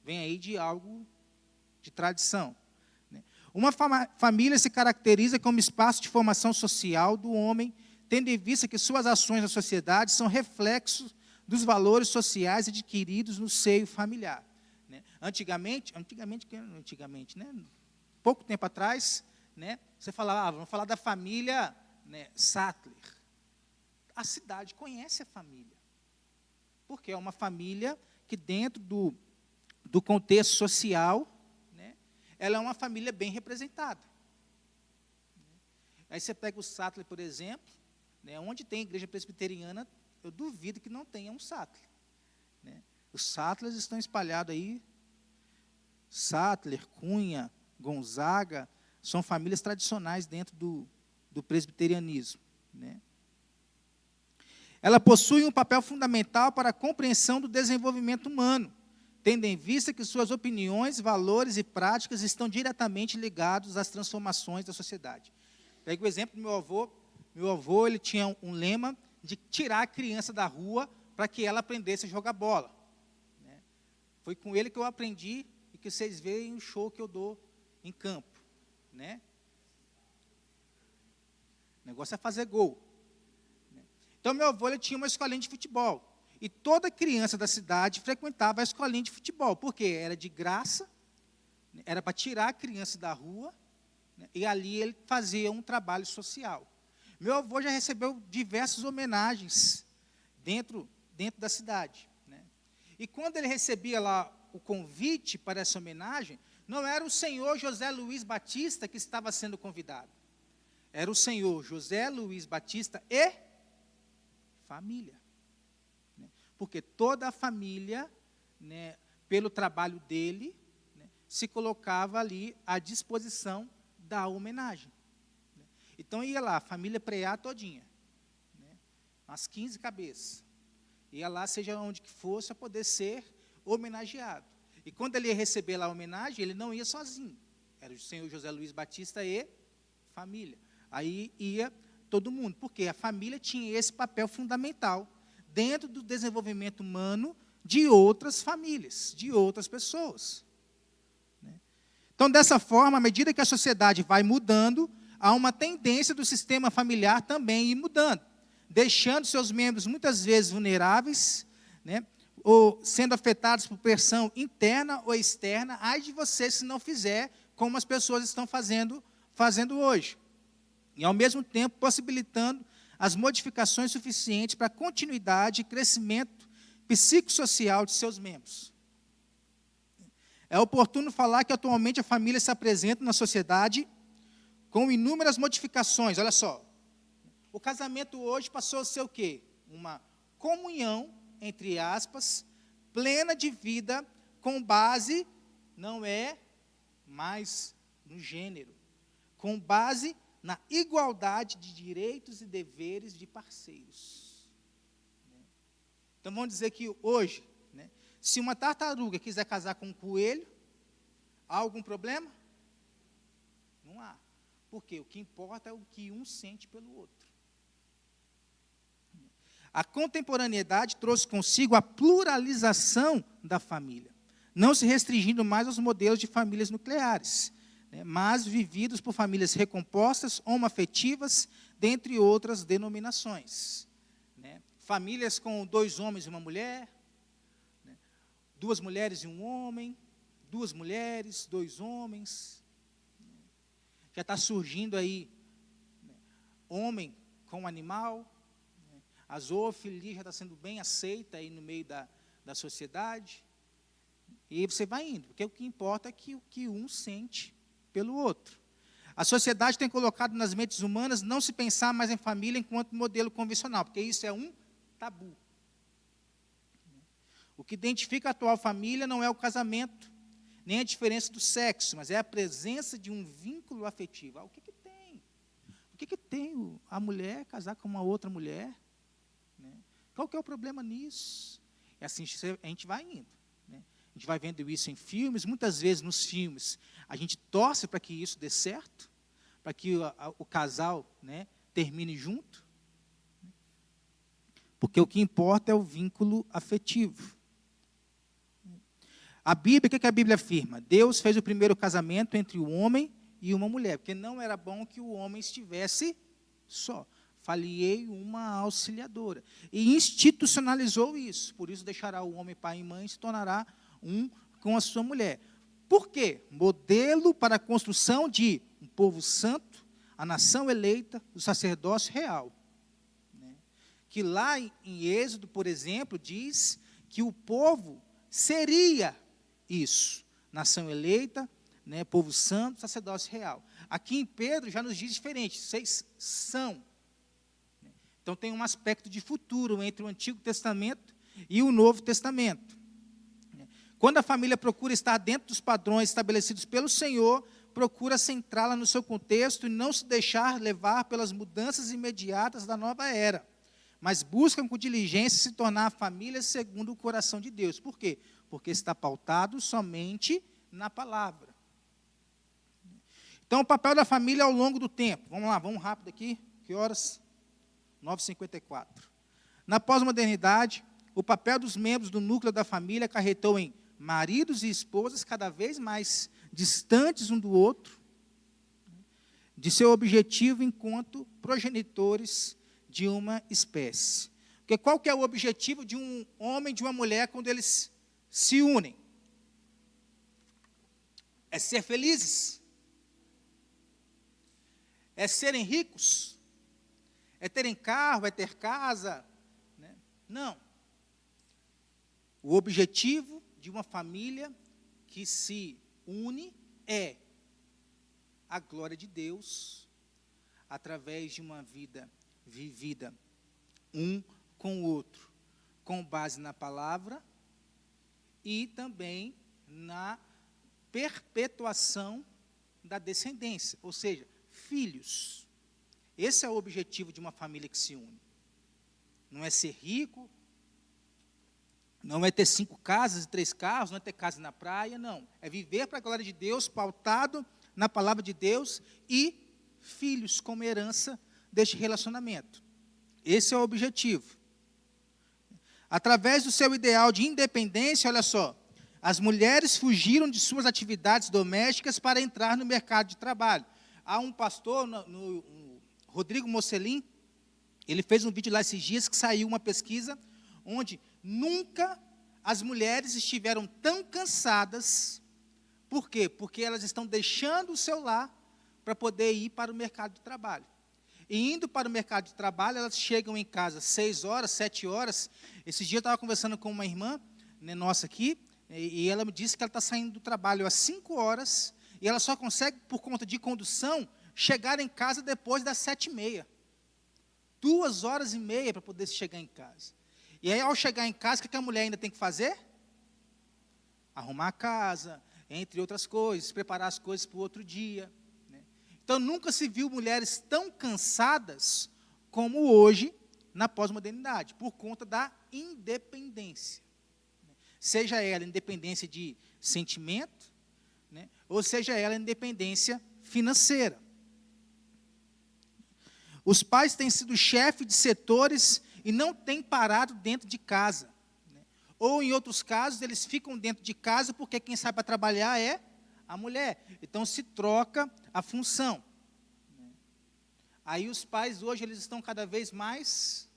Vem aí de algo de tradição. Uma família se caracteriza como espaço de formação social do homem, tendo em vista que suas ações na sociedade são reflexos dos valores sociais adquiridos no seio familiar. Antigamente, pouco tempo atrás, você falava, vamos falar da família Sattler. A cidade conhece a família, porque é uma família que dentro do contexto social, ela é uma família bem representada. Aí você pega o Sattler, por exemplo, onde tem igreja presbiteriana, eu duvido que não tenha um Sattler. Os Sattlers estão espalhados aí. Sattler, Cunha, Gonzaga, são famílias tradicionais dentro do presbiterianismo. Ela possui um papel fundamental para a compreensão do desenvolvimento humano, tendo em vista que suas opiniões, valores e práticas estão diretamente ligados às transformações da sociedade. Pega o exemplo do meu avô. Meu avô, ele tinha um lema de tirar a criança da rua para que ela aprendesse a jogar bola. Foi com ele que eu aprendi e que vocês veem o show que eu dou em campo. O negócio é fazer gol. Então, meu avô, ele tinha uma escolinha de futebol. E toda criança da cidade frequentava a escolinha de futebol, porque era de graça, era para tirar a criança da rua, e ali ele fazia um trabalho social. Meu avô já recebeu diversas homenagens dentro da cidade. E quando ele recebia lá o convite para essa homenagem, não era o senhor José Luiz Batista que estava sendo convidado. Era o senhor José Luiz Batista e família. Porque toda a família, pelo trabalho dele, se colocava ali à disposição da homenagem. Então, ia lá, a família preá todinha, umas 15 cabeças. Ia lá, seja onde que fosse, a poder ser homenageado. E quando ele ia receber lá a homenagem, ele não ia sozinho. Era o senhor José Luiz Batista e família. Aí ia todo mundo, porque a família tinha esse papel fundamental dentro do desenvolvimento humano de outras famílias, de outras pessoas. Então, dessa forma, à medida que a sociedade vai mudando, há uma tendência do sistema familiar também ir mudando, deixando seus membros muitas vezes vulneráveis, ou sendo afetados por pressão interna ou externa. Ai de você se não fizer como as pessoas estão fazendo hoje. E, ao mesmo tempo, possibilitando as modificações suficientes para a continuidade e crescimento psicossocial de seus membros. É oportuno falar que, atualmente, a família se apresenta na sociedade com inúmeras modificações. Olha só, o casamento hoje passou a ser o quê? Uma comunhão, entre aspas, plena de vida, com base, não é mais no gênero, com base na igualdade de direitos e deveres de parceiros. Então, vamos dizer que hoje, se uma tartaruga quiser casar com um coelho, há algum problema? Não há. Porque o que importa é o que um sente pelo outro. A contemporaneidade trouxe consigo a pluralização da família, não se restringindo mais aos modelos de famílias nucleares, né, mas vividos por famílias recompostas, homoafetivas, dentre outras denominações. Né. Famílias com 2 homens e uma mulher, né, 2 mulheres e um homem, 2 mulheres, 2 homens. Já está surgindo aí, né, homem com animal. A zoofilia já está sendo bem aceita aí no meio da sociedade. E você vai indo, porque o que importa é o que um sente pelo outro. A sociedade tem colocado nas mentes humanas não se pensar mais em família enquanto modelo convencional, porque isso é um tabu. O que identifica a atual família não é o casamento, nem a diferença do sexo, mas é a presença de um vínculo afetivo. O que tem? O que tem a mulher casar com uma outra mulher? Qual que é o problema nisso? E assim a gente vai indo. Né? A gente vai vendo isso em filmes. Muitas vezes nos filmes a gente torce para que isso dê certo, para que o casal, né, termine junto. Porque o que importa é o vínculo afetivo. A Bíblia, o que a Bíblia afirma? Deus fez o primeiro casamento entre o homem e uma mulher, porque não era bom que o homem estivesse só. Falhei uma auxiliadora. E institucionalizou isso. Por isso deixará o homem pai e mãe e se tornará um com a sua mulher. Por quê? Modelo para a construção de um povo santo, a nação eleita, o sacerdócio real. Né? Que lá em Êxodo, por exemplo, diz que o povo seria isso. Nação eleita, né, povo santo, sacerdócio real. Aqui em Pedro já nos diz diferente. Vocês são. Então, tem um aspecto de futuro entre o Antigo Testamento e o Novo Testamento. Quando a família procura estar dentro dos padrões estabelecidos pelo Senhor, procura centrá-la no seu contexto e não se deixar levar pelas mudanças imediatas da nova era, mas buscam com diligência se tornar a família segundo o coração de Deus. Por quê? Porque está pautado somente na palavra. Então, o papel da família ao longo do tempo. Vamos lá, vamos rápido aqui. Que horas? 9h54. Na pós-modernidade, o papel dos membros do núcleo da família acarretou em maridos e esposas cada vez mais distantes um do outro, de seu objetivo enquanto progenitores de uma espécie. Porque qual que é o objetivo de um homem e de uma mulher quando eles se unem? É ser felizes? É serem ricos? É terem carro, é ter casa? Né? Não. O objetivo de uma família que se une é a glória de Deus através de uma vida vivida um com o outro, com base na palavra e também na perpetuação da descendência, ou seja, filhos. Esse é o objetivo de uma família que se une. Não é ser rico, não é ter 5 casas e 3 carros, não é ter casa na praia, não. É viver para a glória de Deus, pautado na palavra de Deus e filhos como herança deste relacionamento. Esse é o objetivo. Através do seu ideal de independência, olha só, as mulheres fugiram de suas atividades domésticas para entrar no mercado de trabalho. Há um pastor, no Rodrigo Mocelin, ele fez um vídeo lá esses dias que saiu uma pesquisa onde nunca as mulheres estiveram tão cansadas. Por quê? Porque elas estão deixando o seu lar para poder ir para o mercado de trabalho. E indo para o mercado de trabalho, elas chegam em casa 6 horas, 7 horas. Esse dia eu estava conversando com uma irmã, né, nossa aqui, e ela me disse que ela está saindo do trabalho às 5 horas, e ela só consegue, por conta de condução, chegar em casa depois das 7h30. 2 horas e meia para poder chegar em casa. E aí, ao chegar em casa, o que a mulher ainda tem que fazer? Arrumar a casa, entre outras coisas, preparar as coisas para o outro dia. Né? Então, nunca se viu mulheres tão cansadas como hoje, na pós-modernidade, por conta da independência. Seja ela independência de sentimento, né? Ou seja ela independência financeira. Os pais têm sido chefe de setores e não têm parado dentro de casa. Ou, em outros casos, eles ficam dentro de casa porque quem sai para trabalhar é a mulher. Então, se troca a função. Aí, os pais, hoje, eles estão cada vez mais,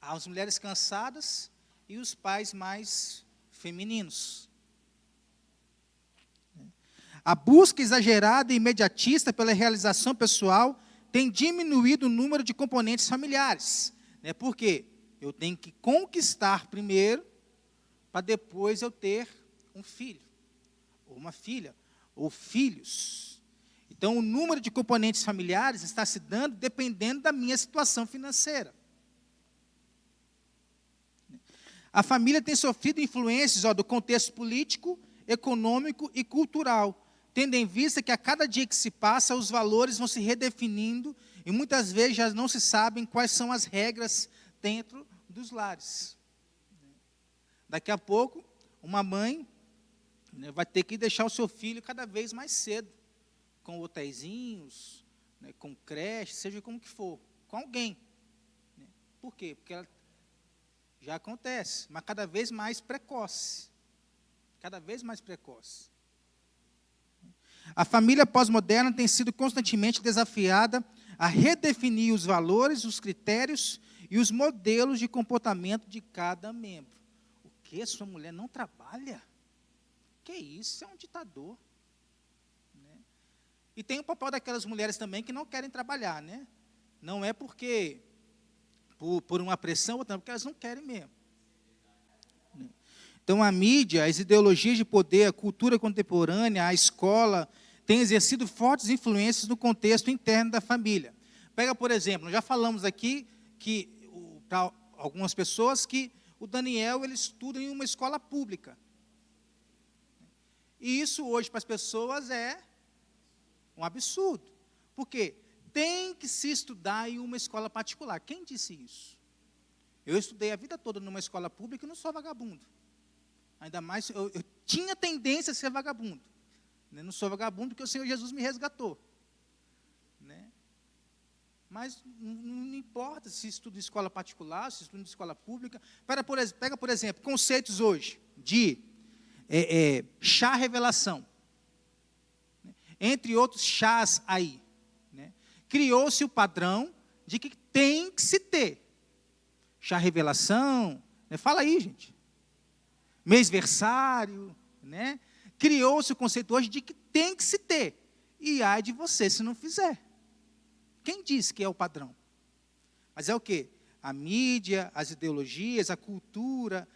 as mulheres cansadas e os pais mais femininos. A busca exagerada e imediatista pela realização pessoal tem diminuído o número de componentes familiares. Por quê? Eu tenho que conquistar primeiro, para depois eu ter um filho, ou uma filha, ou filhos. Então, o número de componentes familiares está se dando dependendo da minha situação financeira. A família tem sofrido influências do contexto político, econômico e cultural, tendo em vista que a cada dia que se passa, os valores vão se redefinindo e muitas vezes já não se sabem quais são as regras dentro dos lares. Daqui a pouco, uma mãe vai ter que deixar o seu filho cada vez mais cedo, com hotéisinhos, com creche, seja como que for, com alguém. Por quê? Porque ela já acontece, mas cada vez mais precoce. Cada vez mais precoce. A família pós-moderna tem sido constantemente desafiada a redefinir os valores, os critérios e os modelos de comportamento de cada membro. O que? Sua mulher não trabalha? Que isso? É um ditador. E tem o papel daquelas mulheres também que não querem trabalhar. Não é porque, por uma pressão, ou porque elas não querem mesmo. Então, a mídia, as ideologias de poder, a cultura contemporânea, a escola, têm exercido fortes influências no contexto interno da família. Pega, por exemplo, nós já falamos aqui que, para algumas pessoas, que o Daniel ele estuda em uma escola pública. E isso hoje para as pessoas é um absurdo. Por quê? Tem que se estudar em uma escola particular. Quem disse isso? Eu estudei a vida toda numa escola pública e não sou vagabundo. Ainda mais, eu tinha tendência a ser vagabundo. Não sou vagabundo porque o Senhor Jesus me resgatou. Mas não importa se estuda em escola particular, se estuda em escola pública. Pega, por exemplo, conceitos hoje de chá revelação. Entre outros chás aí. Criou-se o padrão de que tem que se ter. Chá revelação, fala aí, gente. Mêsversário, Criou-se o conceito hoje de que tem que se ter. E ai de você se não fizer. Quem disse que é o padrão? Mas é o quê? A mídia, as ideologias, a cultura,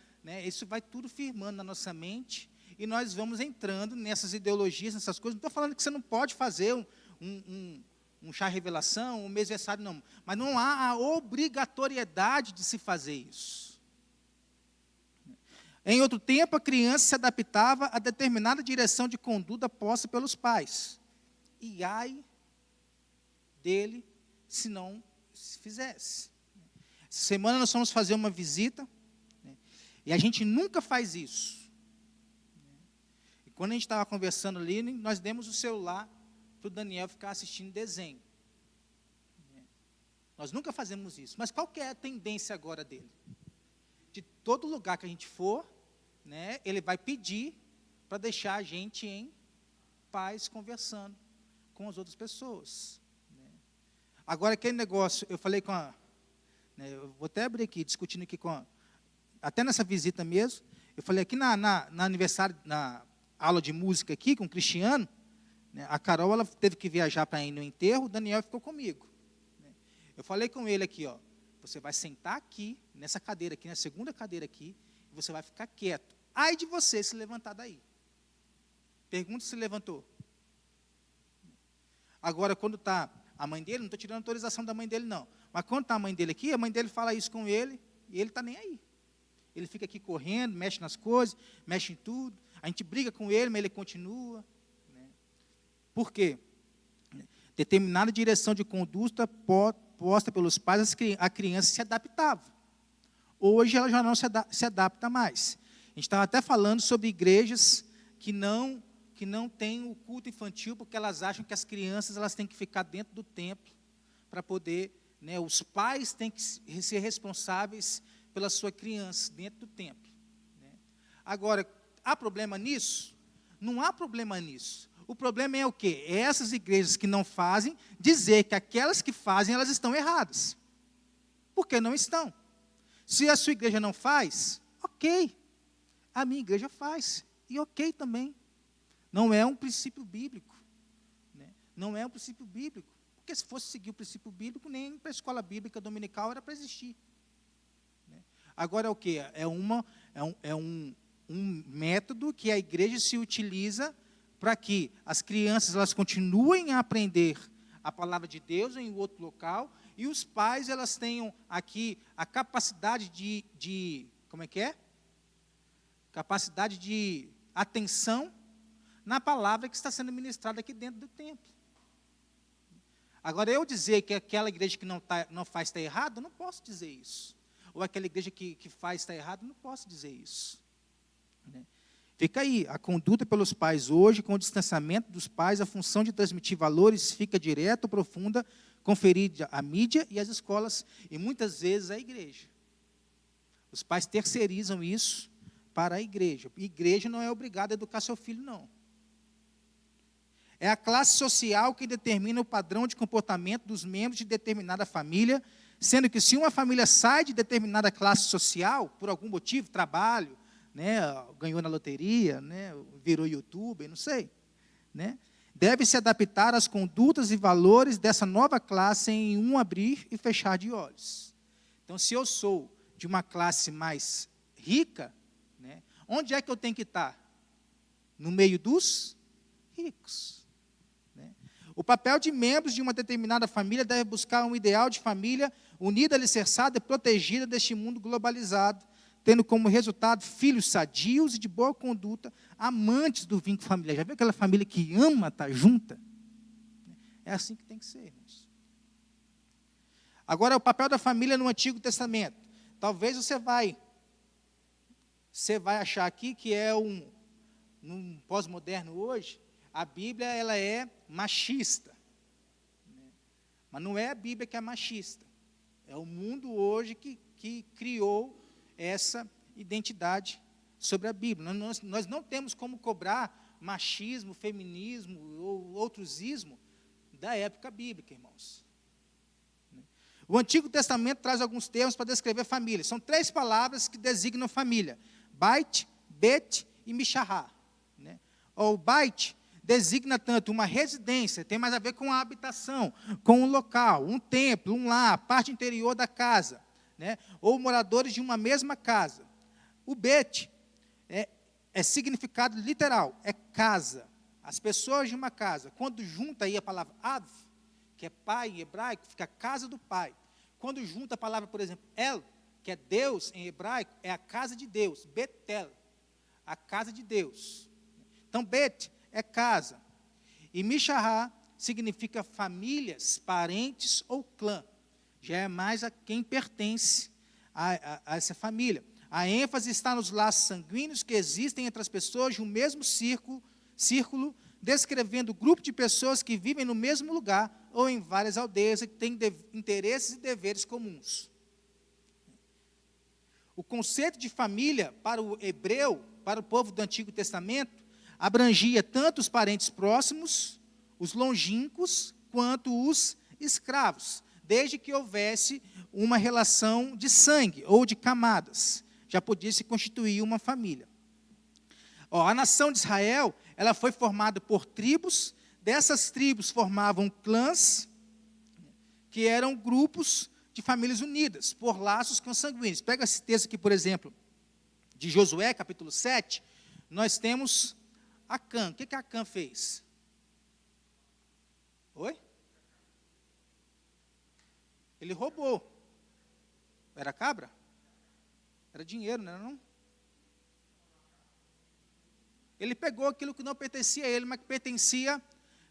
isso vai tudo firmando na nossa mente e nós vamos entrando nessas ideologias, nessas coisas. Não estou falando que você não pode fazer um chá revelação, um mêsversário, não. Mas não há a obrigatoriedade de se fazer isso. Em outro tempo, a criança se adaptava a determinada direção de conduta posta pelos pais. E ai dele, se não se fizesse. Essa semana nós vamos fazer uma visita, e a gente nunca faz isso. E quando a gente estava conversando ali, nós demos o celular para o Daniel ficar assistindo desenho. Nós nunca fazemos isso. Mas qual que é a tendência agora dele? De todo lugar que a gente for, ele vai pedir para deixar a gente em paz, conversando com as outras pessoas. Agora, aquele negócio, eu falei com a... eu vou até abrir aqui, discutindo aqui com a... Até nessa visita mesmo, eu falei aqui na aniversário, na aula de música aqui, com o Cristiano, a Carol, ela teve que viajar para ir no enterro, o Daniel ficou comigo. Eu falei com ele aqui, você vai sentar aqui, nessa cadeira aqui, na segunda cadeira aqui, e você vai ficar quieto. Ai de você se levantar daí. Pergunta se levantou. Agora, quando está a mãe dele, não estou tirando a autorização da mãe dele, não. Mas quando está a mãe dele aqui, a mãe dele fala isso com ele, e ele está nem aí. Ele fica aqui correndo, mexe nas coisas, mexe em tudo. A gente briga com ele, mas ele continua. Por quê? Determinada direção de conduta posta pelos pais, a criança se adaptava. Hoje ela já não se adapta mais. A gente estava até falando sobre igrejas que que não têm o culto infantil, porque elas acham que as crianças elas têm que ficar dentro do templo para poder, né, os pais têm que ser responsáveis pela sua criança dentro do templo, né? Agora, há problema nisso? Não há problema nisso. O problema é o quê? É essas igrejas que não fazem, dizer que aquelas que fazem, elas estão erradas. Porque não estão. Se a sua igreja não faz, ok. A minha igreja faz. E ok também. Não é um princípio bíblico, né? Não é um princípio bíblico. Porque se fosse seguir o princípio bíblico, nem para a escola bíblica dominical era para existir, né? Agora é o quê? É um método que a igreja se utiliza para que as crianças elas continuem a aprender a palavra de Deus em outro local, e os pais elas tenham aqui a capacidade como é que é? Capacidade de atenção na palavra que está sendo ministrada aqui dentro do templo. Agora, eu dizer que aquela igreja que não faz está errado, eu não posso dizer isso. Ou aquela igreja que faz está errado, eu não posso dizer isso, né? Fica aí, a conduta pelos pais hoje, com o distanciamento dos pais, a função de transmitir valores fica direta, profunda, conferida à mídia e às escolas, e muitas vezes à igreja. Os pais terceirizam isso para a igreja. A igreja não é obrigada a educar seu filho, não. É a classe social que determina o padrão de comportamento dos membros de determinada família, sendo que se uma família sai de determinada classe social, por algum motivo, trabalho, né, ganhou na loteria, né, virou youtuber, não sei, né, deve se adaptar às condutas e valores dessa nova classe em um abrir e fechar de olhos. Então, se eu sou de uma classe mais rica, né, onde é que eu tenho que estar? No meio dos ricos, né? O papel de membros de uma determinada família deve buscar um ideal de família unida, alicerçada e protegida deste mundo globalizado, tendo como resultado filhos sadios e de boa conduta, amantes do vínculo familiar. Já viu aquela família que ama estar junta? É assim que tem que ser, irmãos. Agora, o papel da família no Antigo Testamento. Talvez você vai achar aqui que é num pós-moderno hoje, a Bíblia ela é machista, né? Mas não é a Bíblia que é machista. É o mundo hoje que criou essa identidade sobre a Bíblia. Nós não temos como cobrar machismo, feminismo ou outros ismos da época bíblica, irmãos. O Antigo Testamento traz alguns termos para descrever família. São 3 palavras que designam família: Bait, Bet e Mishahá, né? O Bait designa tanto uma residência, tem mais a ver com a habitação, com um local, um templo, um lar, a parte interior da casa, né? Ou moradores de uma mesma casa. O Bet é significado literal, é casa. As pessoas de uma casa. Quando junta aí a palavra Av, que é pai em hebraico, fica a casa do pai. Quando junta a palavra, por exemplo, El, que é Deus em hebraico, é a casa de Deus. Betel, a casa de Deus. Então, Bet é casa. E Mishahá significa famílias, parentes ou clã. Já é mais a quem pertence a essa família. A ênfase está nos laços sanguíneos que existem entre as pessoas de um mesmo círculo, descrevendo o grupo de pessoas que vivem no mesmo lugar ou em várias aldeias e que têm interesses e deveres comuns. O conceito de família para o hebreu, para o povo do Antigo Testamento, abrangia tanto os parentes próximos, os longínquos, quanto os escravos, desde que houvesse uma relação de sangue ou de camadas. Já podia se constituir uma família. A nação de Israel, ela foi formada por tribos. Dessas tribos formavam clãs, que eram grupos de famílias unidas, por laços consanguíneos. Pega esse texto aqui, por exemplo, de Josué, capítulo 7, nós temos Acã. O que Acã fez? Oi? Ele roubou. Era cabra? Era dinheiro, não era não? Ele pegou aquilo que não pertencia a ele, mas que pertencia,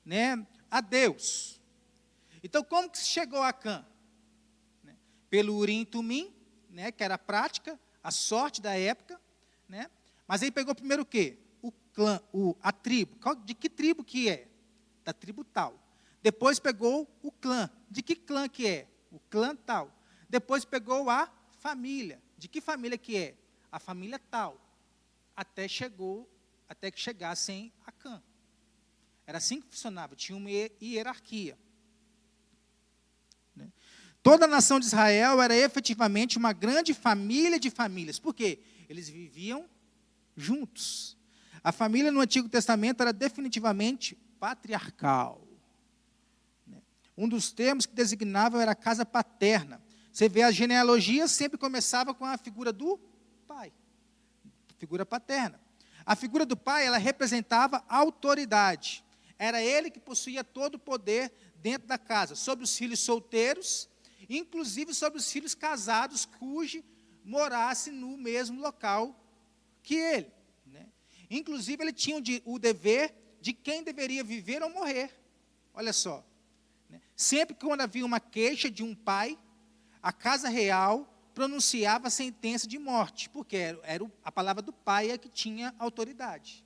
né, a Deus. Então, como que chegou a Acã? Pelo Urim e Tumim, né, que era a prática, a sorte da época, né? Mas ele pegou primeiro o quê? clã, a tribo. De que tribo que é? Da tribo tal. Depois pegou o clã. De que clã que é? O clã tal. Depois pegou a família. De que família que é? A família tal. Até que chegassem a Cã. Era assim que funcionava, tinha uma hierarquia. Né? Toda a nação de Israel era efetivamente uma grande família de famílias. Por quê? Eles viviam juntos. A família no Antigo Testamento era definitivamente patriarcal. Um dos termos que designavam era a casa paterna. Você vê, a genealogia sempre começava com a figura do pai, figura paterna. A figura do pai, ela representava a autoridade. Era ele que possuía todo o poder dentro da casa, sobre os filhos solteiros, inclusive sobre os filhos casados, cujo morasse no mesmo local que ele. Né? Inclusive, ele tinha o dever de quem deveria viver ou morrer. Olha só. Né? Sempre que quando havia uma queixa de um pai, a casa real pronunciava a sentença de morte, porque era a palavra do pai é que tinha autoridade.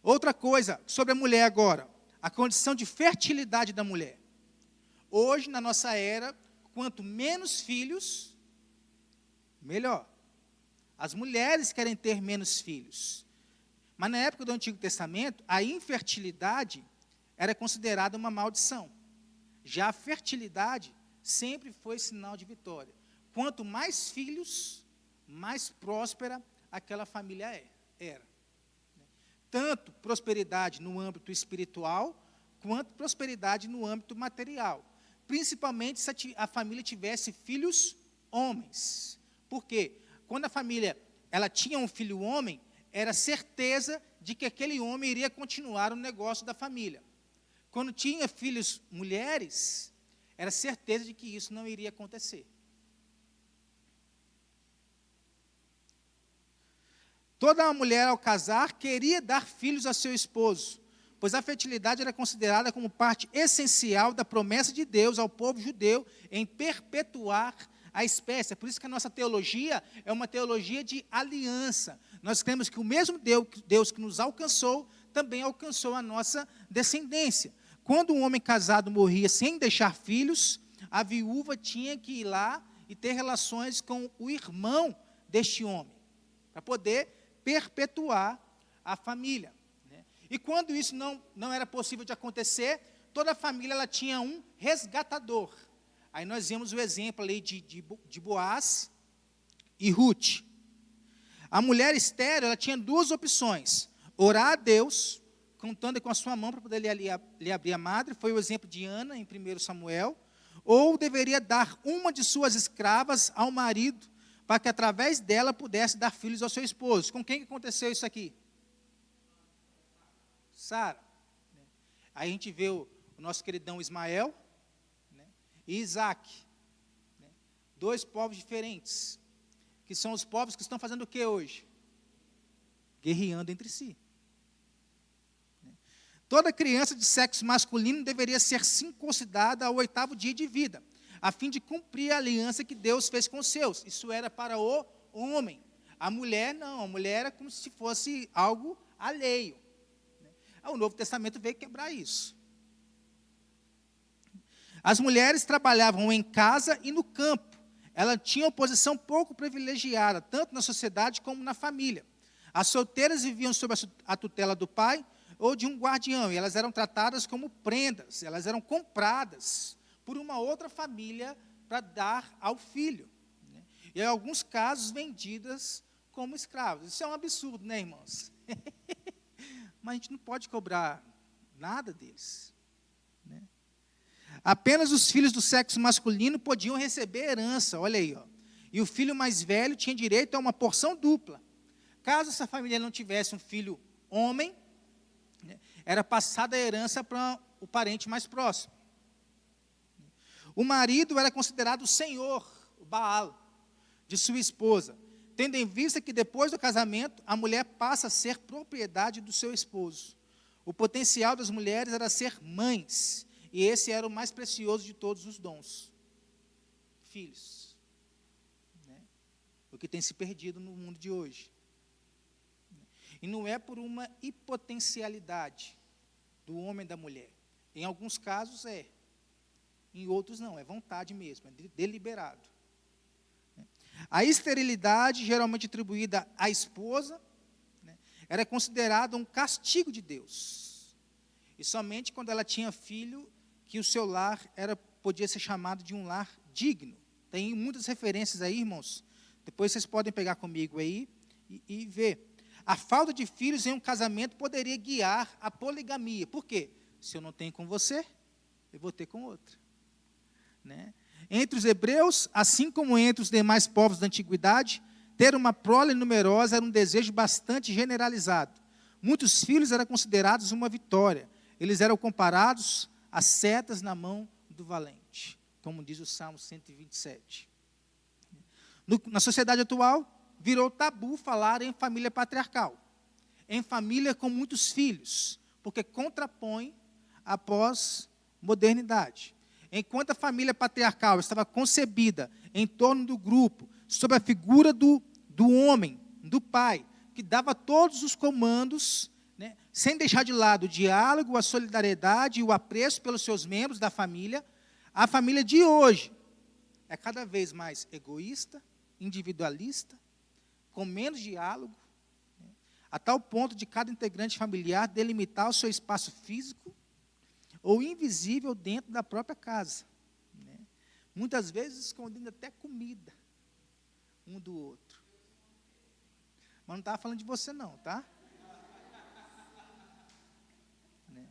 Outra coisa, sobre a mulher agora, a condição de fertilidade da mulher. Hoje, na nossa era, quanto menos filhos, melhor. As mulheres querem ter menos filhos. Mas na época do Antigo Testamento, a infertilidade era considerada uma maldição. Já a fertilidade sempre foi sinal de vitória. Quanto mais filhos, mais próspera aquela família era. Tanto prosperidade no âmbito espiritual, quanto prosperidade no âmbito material. Principalmente se a família tivesse filhos homens. Por quê? Quando a família ela tinha um filho homem, era certeza de que aquele homem iria continuar o negócio da família. Quando tinha filhos mulheres, era certeza de que isso não iria acontecer. Toda mulher, ao casar, queria dar filhos a seu esposo, pois a fertilidade era considerada como parte essencial da promessa de Deus ao povo judeu em perpetuar a espécie. É por isso que a nossa teologia é uma teologia de aliança. Nós cremos que o mesmo Deus que nos alcançou, também alcançou a nossa descendência. Quando um homem casado morria sem deixar filhos, a viúva tinha que ir lá e ter relações com o irmão deste homem, para poder perpetuar a família. Né? E quando isso não era possível de acontecer, toda a família ela tinha um resgatador. Aí nós vemos o exemplo ali de Boaz e Ruth. A mulher estéril, ela tinha duas opções: orar a Deus, contando com a sua mão para poder lhe abrir a madre, foi o exemplo de Ana em 1 Samuel, ou deveria dar uma de suas escravas ao marido, para que através dela pudesse dar filhos ao seu esposo. Com quem que aconteceu isso aqui? Sara. Aí a gente vê o nosso queridão Ismael, né, e Isaac, né, dois povos diferentes, que são os povos que estão fazendo o que hoje? Guerreando entre si. Toda criança de sexo masculino deveria ser circuncidada ao 8º dia de vida, a fim de cumprir a aliança que Deus fez com os seus. Isso era para o homem. A mulher, não. A mulher era como se fosse algo alheio. O Novo Testamento veio quebrar isso. As mulheres trabalhavam em casa e no campo. Elas tinham posição pouco privilegiada, tanto na sociedade como na família. As solteiras viviam sob a tutela do pai ou de um guardião, e elas eram tratadas como prendas, elas eram compradas por uma outra família para dar ao filho. Né? E em alguns casos vendidas como escravos. Isso é um absurdo, né, irmãos? Mas a gente não pode cobrar nada deles. Né? Apenas os filhos do sexo masculino podiam receber herança, olha aí. Ó. E o filho mais velho tinha direito a uma porção dupla. Caso essa família não tivesse um filho homem, né, era passada a herança para o parente mais próximo. O marido era considerado o senhor, o Baal, de sua esposa, tendo em vista que depois do casamento, a mulher passa a ser propriedade do seu esposo. O potencial das mulheres era ser mães, e esse era o mais precioso de todos os dons. Filhos. Né? O que tem se perdido no mundo de hoje. E não é por uma hipotencialidade do homem e da mulher. Em alguns casos é, em outros não, é vontade mesmo, é deliberado. A esterilidade, geralmente atribuída à esposa, né, era considerada um castigo de Deus. E somente quando ela tinha filho, que o seu lar podia ser chamado de um lar digno. Tem muitas referências aí, irmãos. Depois vocês podem pegar comigo aí e ver. A falta de filhos em um casamento poderia guiar a poligamia. Por quê? Se eu não tenho com você, eu vou ter com outra. Né? Entre os hebreus, assim como entre os demais povos da antiguidade, ter uma prole numerosa era um desejo bastante generalizado. Muitos filhos eram considerados uma vitória. Eles eram comparados a setas na mão do valente, como diz o Salmo 127. Na sociedade atual, virou tabu falar em família patriarcal, em família com muitos filhos, porque contrapõe a pós-modernidade. Enquanto a família patriarcal estava concebida em torno do grupo, sob a figura do homem, do pai, que dava todos os comandos, né, sem deixar de lado o diálogo, a solidariedade e o apreço pelos seus membros da família, a família de hoje é cada vez mais egoísta, individualista, com menos diálogo, né, a tal ponto de cada integrante familiar delimitar o seu espaço físico ou invisível dentro da própria casa. Né? Muitas vezes escondendo até comida um do outro. Mas não estava falando de você não, tá? Né?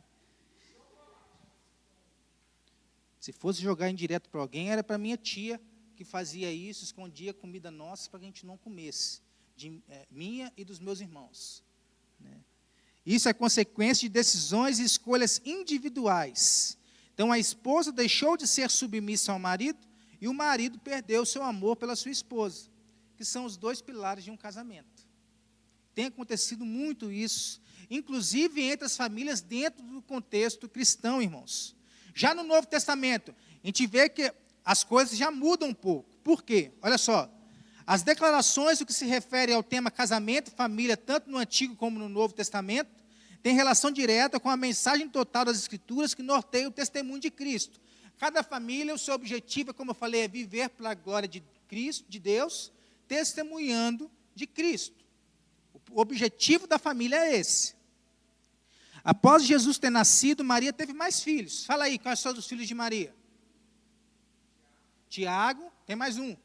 Se fosse jogar indireto para alguém, era para minha tia que fazia isso, escondia comida nossa para que a gente não comesse, minha e dos meus irmãos. Né? Isso é consequência de decisões e escolhas individuais. Então, a esposa deixou de ser submissa ao marido e o marido perdeu o seu amor pela sua esposa, que são os dois pilares de um casamento. Tem acontecido muito isso, inclusive entre as famílias dentro do contexto cristão, irmãos. Já no Novo Testamento, a gente vê que as coisas já mudam um pouco. Por quê? Olha só, as declarações do que se refere ao tema casamento e família, tanto no Antigo como no Novo Testamento, têm relação direta com a mensagem total das Escrituras que norteia o testemunho de Cristo. Cada família, o seu objetivo, como eu falei, é viver pela glória de Cristo, de Deus, testemunhando de Cristo. O objetivo da família é esse. Após Jesus ter nascido, Maria teve mais filhos. Fala aí, quais são os filhos de Maria? Tiago, tem mais um.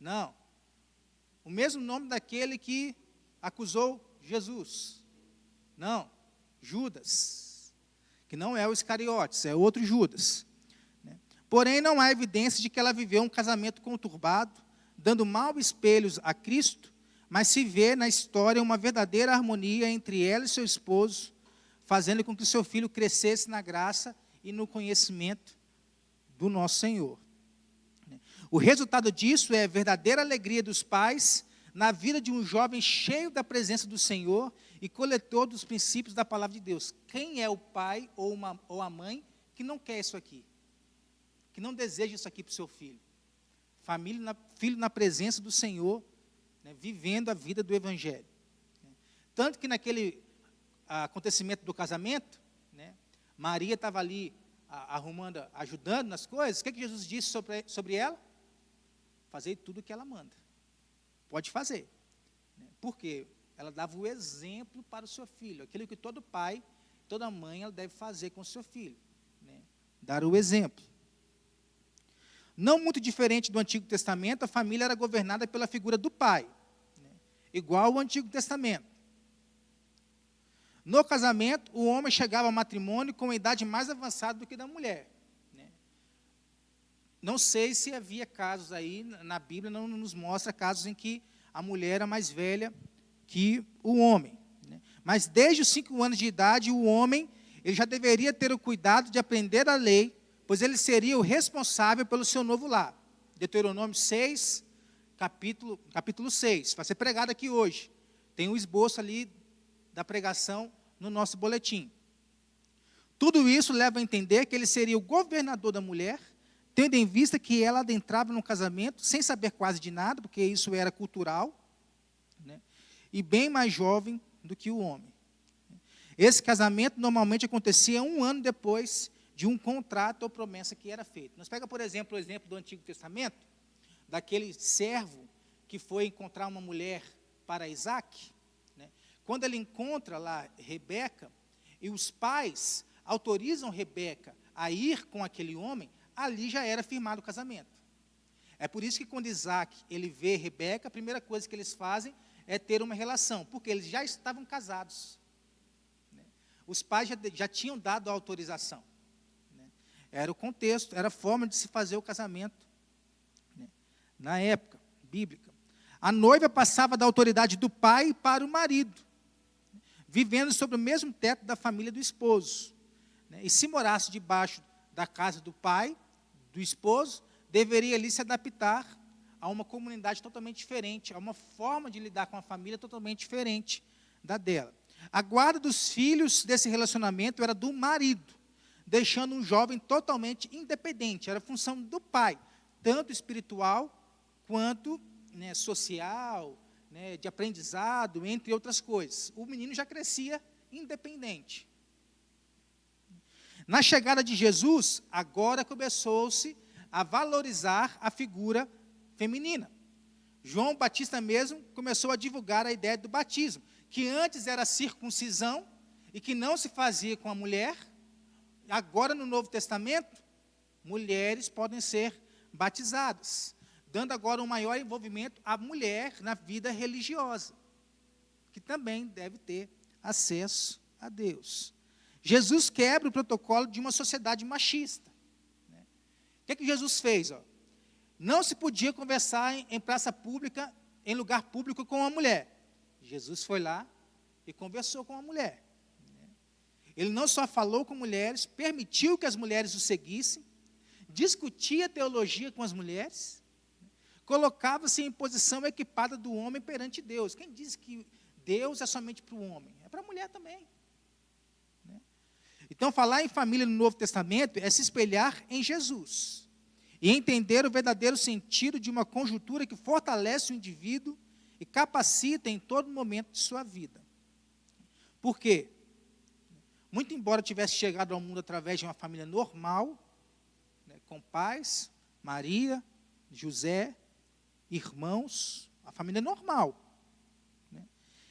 Não. O mesmo nome daquele que acusou Jesus. Não. Judas. Que não é o Iscariotes, é outro Judas. Porém, não há evidência de que ela viveu um casamento conturbado, dando maus espelhos a Cristo, mas se vê na história uma verdadeira harmonia entre ela e seu esposo, fazendo com que seu filho crescesse na graça e no conhecimento do nosso Senhor. O resultado disso é a verdadeira alegria dos pais na vida de um jovem cheio da presença do Senhor e coletor dos princípios da palavra de Deus. Quem é o pai ou a mãe que não quer isso aqui? Que não deseja isso aqui para o seu filho? Filho na presença do Senhor, né, vivendo a vida do Evangelho. Tanto que naquele acontecimento do casamento, né, Maria estava ali arrumando, ajudando nas coisas. O que Jesus disse sobre ela? Fazer tudo o que ela manda. Pode fazer. Por quê? Ela dava o exemplo para o seu filho. Aquilo que todo pai, toda mãe, ela deve fazer com o seu filho. Né? Dar o exemplo. Não muito diferente do Antigo Testamento, a família era governada pela figura do pai. Né? Igual ao Antigo Testamento. No casamento, o homem chegava ao matrimônio com uma idade mais avançada do que da mulher. Né? Não sei se havia casos aí, na Bíblia não nos mostra casos em que a mulher era mais velha que o homem. Né? Mas desde os 5 anos de idade, o homem ele já deveria ter o cuidado de aprender a lei, pois ele seria o responsável pelo seu novo lar. Deuteronômio 6, capítulo 6, vai ser pregado aqui hoje. Tem um esboço ali da pregação no nosso boletim. Tudo isso leva a entender que ele seria o governador da mulher, tendo em vista que ela adentrava no casamento sem saber quase de nada, porque isso era cultural, né? e bem mais jovem do que o homem. Esse casamento normalmente acontecia 1 ano depois de um contrato ou promessa que era feito. Nós pega, por exemplo, o exemplo do Antigo Testamento, daquele servo que foi encontrar uma mulher para Isaac, né? Quando ele encontra lá Rebeca, e os pais autorizam Rebeca a ir com aquele homem, ali já era firmado o casamento. É por isso que quando Isaac ele vê Rebeca, a primeira coisa que eles fazem é ter uma relação, porque eles já estavam casados. Os pais já tinham dado a autorização. Era o contexto, era a forma de se fazer o casamento, na época bíblica. A noiva passava da autoridade do pai para o marido, vivendo sob o mesmo teto da família do esposo. E se morasse debaixo da casa do pai, do esposo, deveria ali se adaptar a uma comunidade totalmente diferente, a uma forma de lidar com a família totalmente diferente da dela. A guarda dos filhos desse relacionamento era do marido, deixando um jovem totalmente independente. Era função do pai, tanto espiritual quanto social, de aprendizado, entre outras coisas. O menino já crescia independente. Na chegada de Jesus, agora começou-se a valorizar a figura feminina. João Batista mesmo começou a divulgar a ideia do batismo, que antes era circuncisão e que não se fazia com a mulher. Agora, no Novo Testamento, mulheres podem ser batizadas, dando agora um maior envolvimento à mulher na vida religiosa, que também deve ter acesso a Deus. Jesus quebra o protocolo de uma sociedade machista. O que Jesus fez? Não se podia conversar em praça pública, em lugar público com uma mulher. Jesus foi lá e conversou com a mulher. Ele não só falou com mulheres, permitiu que as mulheres o seguissem, discutia teologia com as mulheres, colocava-se em posição equipada do homem perante Deus. Quem diz que Deus é somente para o homem? É para a mulher também. Então, falar em família no Novo Testamento é se espelhar em Jesus e entender o verdadeiro sentido de uma conjuntura que fortalece o indivíduo e capacita em todo momento de sua vida. Por quê? Muito embora tivesse chegado ao mundo através de uma família normal, com pais, Maria, José, irmãos, a família normal.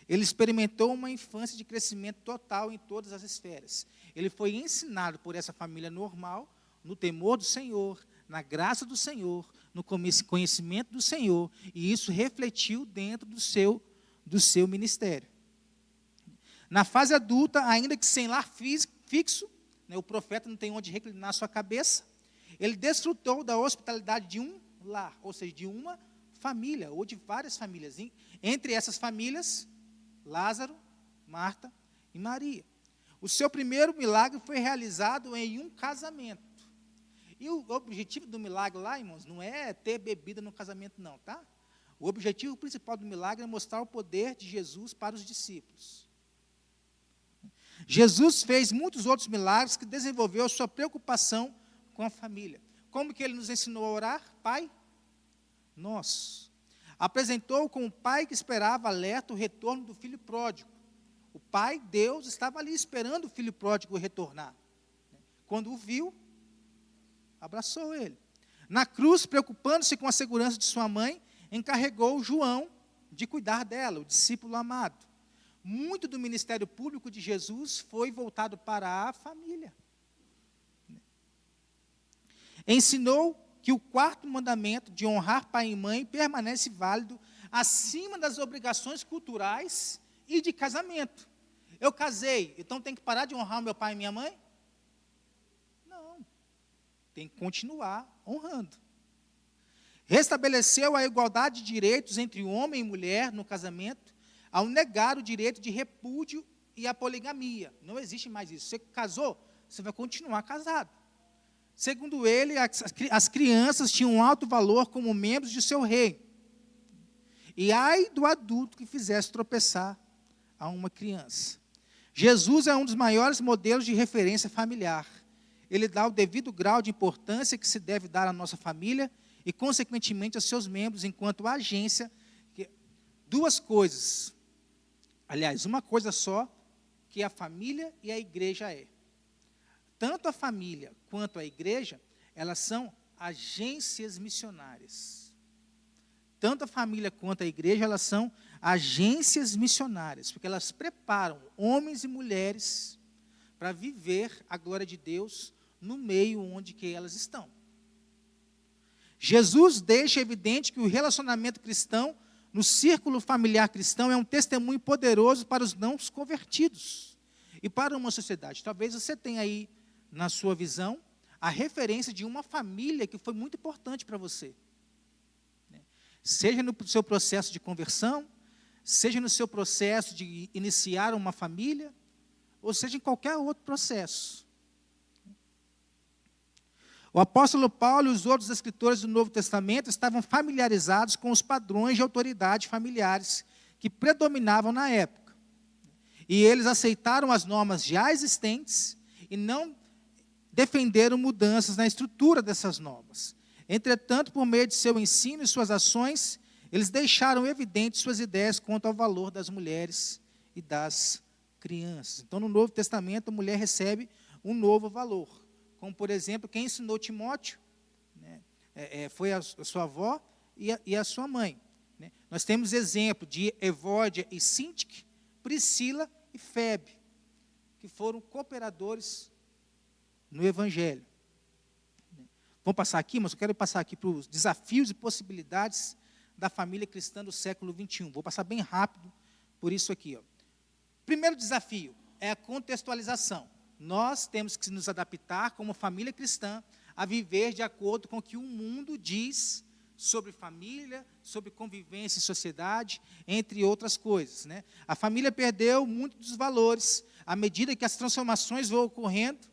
Ele experimentou uma infância de crescimento total em todas as esferas. Ele foi ensinado por essa família normal, no temor do Senhor, na graça do Senhor, no conhecimento do Senhor, e isso refletiu dentro do seu ministério. Na fase adulta, ainda que sem lar fixo, o profeta não tem onde reclinar sua cabeça, ele desfrutou da hospitalidade de um lar, ou seja, de uma família, ou de várias famílias. Entre essas famílias, Lázaro, Marta e Maria. O seu primeiro milagre foi realizado em um casamento. E o objetivo do milagre lá, irmãos, não é ter bebida no casamento, não, tá? O objetivo principal do milagre é mostrar o poder de Jesus para os discípulos. Jesus fez muitos outros milagres que desenvolveu a sua preocupação com a família. Como que ele nos ensinou a orar? Pai Nosso. Apresentou com o pai que esperava alerta o retorno do filho pródigo. O pai, Deus, estava ali esperando o filho pródigo retornar. Quando o viu, abraçou ele. Na cruz, preocupando-se com a segurança de sua mãe, encarregou João de cuidar dela, o discípulo amado. Muito do ministério público de Jesus foi voltado para a família. Ensinou que o quarto mandamento de honrar pai e mãe permanece válido acima das obrigações culturais e de casamento. Eu casei, então tenho que parar de honrar meu pai e minha mãe? Não. Tem que continuar honrando. Restabeleceu a igualdade de direitos entre homem e mulher no casamento, ao negar o direito de repúdio e a poligamia. Não existe mais isso. Você casou, você vai continuar casado. Segundo ele, as crianças tinham um alto valor como membros de seu reino. E ai do adulto que fizesse tropeçar a uma criança. Jesus é um dos maiores modelos de referência familiar. Ele dá o devido grau de importância que se deve dar à nossa família e, consequentemente, aos seus membros, enquanto agência. Duas coisas Aliás, uma coisa só que a família e a igreja é. Tanto a família quanto a igreja, elas são agências missionárias. Tanto a família quanto a igreja, elas são agências missionárias, porque elas preparam homens e mulheres para viver a glória de Deus no meio onde que elas estão. Jesus deixa evidente que o relacionamento cristão, no círculo familiar cristão, é um testemunho poderoso para os não convertidos e para uma sociedade. Talvez você tenha aí, na sua visão, a referência de uma família que foi muito importante para você. Seja no seu processo de conversão, seja no seu processo de iniciar uma família, ou seja em qualquer outro processo. O apóstolo Paulo e os outros escritores do Novo Testamento estavam familiarizados com os padrões de autoridade familiares que predominavam na época. E eles aceitaram as normas já existentes e não defenderam mudanças na estrutura dessas normas. Entretanto, por meio de seu ensino e suas ações, eles deixaram evidentes suas ideias quanto ao valor das mulheres e das crianças. Então, no Novo Testamento, a mulher recebe um novo valor. Como, por exemplo, quem ensinou Timóteo, né, foi a sua avó e a sua mãe. Né? Nós temos exemplo de Evódia e Sintique, Priscila e Febe, que foram cooperadores no Evangelho. Vamos passar aqui, mas eu quero passar aqui para os desafios e possibilidades da família cristã do século XXI. Vou passar bem rápido por isso aqui. Ó. Primeiro desafio é a contextualização. Nós temos que nos adaptar como família cristã a viver de acordo com o que o mundo diz sobre família, sobre convivência em sociedade, entre outras coisas. Né? A família perdeu muito dos valores. À medida que as transformações vão ocorrendo,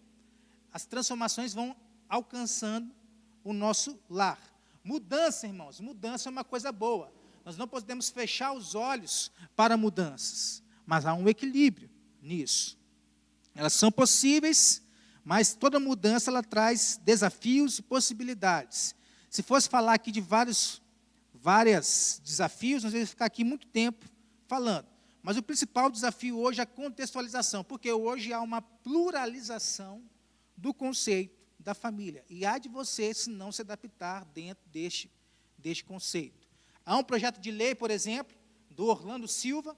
as transformações vão alcançando o nosso lar. Mudança, irmãos, mudança é uma coisa boa. Nós não podemos fechar os olhos para mudanças, mas há um equilíbrio nisso. Elas são possíveis, mas toda mudança ela traz desafios e possibilidades. Se fosse falar aqui de vários desafios, nós vamos ficar aqui muito tempo falando. Mas o principal desafio hoje é a contextualização, porque hoje há uma pluralização do conceito da família. E há de você, se não se adaptar dentro deste conceito. Há um projeto de lei, por exemplo, do Orlando Silva,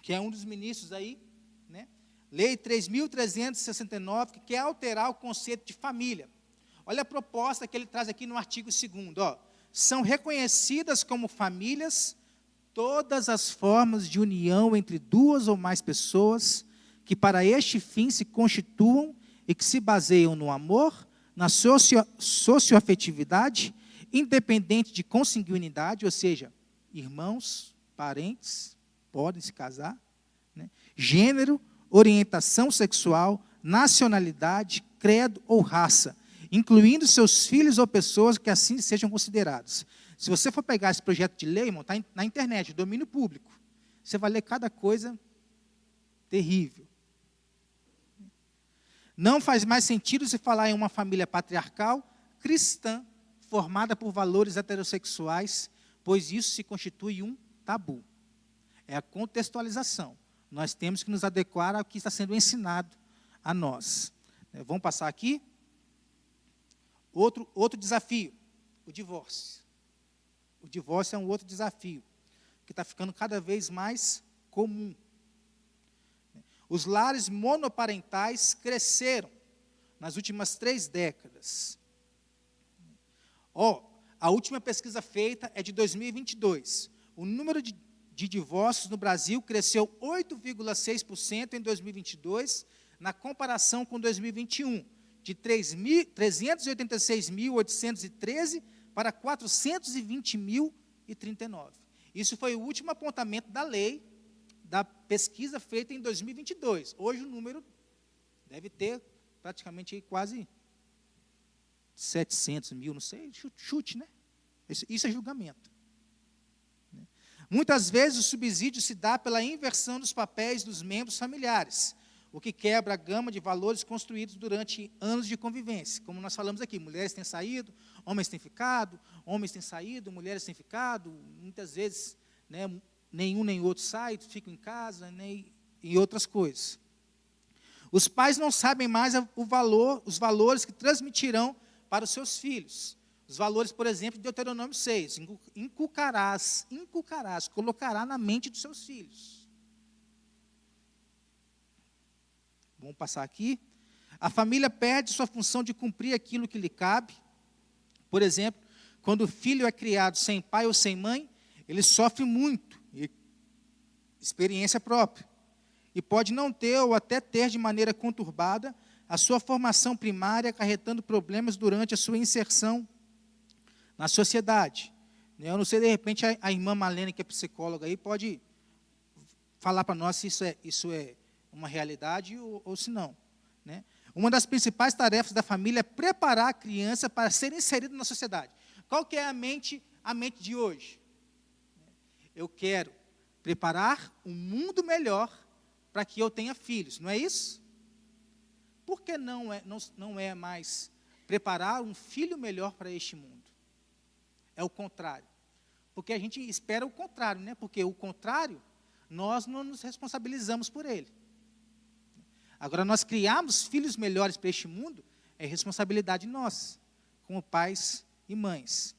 que é um dos ministros aí, né? Lei 3.369, que quer alterar o conceito de família. Olha a proposta que ele traz aqui no artigo 2º. Ó, são reconhecidas como famílias todas as formas de união entre duas ou mais pessoas que para este fim se constituam e que se baseiam no amor, na socioafetividade, independente de consanguinidade, ou seja, irmãos, parentes, podem se casar, né? Gênero, orientação sexual, nacionalidade, credo ou raça, incluindo seus filhos ou pessoas que assim sejam considerados. Se você for pegar esse projeto de lei, irmão, está na internet, domínio público, você vai ler cada coisa terrível. Não faz mais sentido se falar em uma família patriarcal, cristã, formada por valores heterossexuais, pois isso se constitui um tabu. É a contextualização. Nós temos que nos adequar ao que está sendo ensinado a nós. Vamos passar aqui. Outro desafio, o divórcio. O divórcio é um outro desafio, que está ficando cada vez mais comum. Os lares monoparentais cresceram nas últimas 3 décadas. A última pesquisa feita é de 2022. O número de divórcios no Brasil cresceu 8,6% em 2022, na comparação com 2021, de 386.813 para 420.039. Isso foi o último apontamento da lei, da pesquisa feita em 2022. Hoje o número deve ter praticamente quase 700 mil, não sei, chute, né? Isso é julgamento. Muitas vezes o subsídio se dá pela inversão dos papéis dos membros familiares, o que quebra a gama de valores construídos durante anos de convivência. Como nós falamos aqui, mulheres têm saído, homens têm ficado, homens têm saído, mulheres têm ficado, muitas vezes, né, nenhum nem outro sai, ficam em casa, nem em outras coisas. Os pais não sabem mais os valores que transmitirão para os seus filhos. Os valores, por exemplo, de Deuteronômio 6, inculcarás, colocará na mente dos seus filhos. Vamos passar aqui. A família perde sua função de cumprir aquilo que lhe cabe. Por exemplo, quando o filho é criado sem pai ou sem mãe, ele sofre muito, experiência própria. E pode não ter ou até ter de maneira conturbada a sua formação primária, acarretando problemas durante a sua inserção na sociedade. Eu não sei, de repente, a irmã Malene, que é psicóloga aí, pode falar para nós se isso é uma realidade ou se não. Né? Uma das principais tarefas da família é preparar a criança para ser inserida na sociedade. Qual que é a mente de hoje? Eu quero preparar um mundo melhor para que eu tenha filhos, não é isso? Por que não é mais preparar um filho melhor para este mundo? É o contrário. Porque a gente espera o contrário, né? Porque o contrário, nós não nos responsabilizamos por ele. Agora, nós criarmos filhos melhores para este mundo, é responsabilidade nossa, como pais e mães.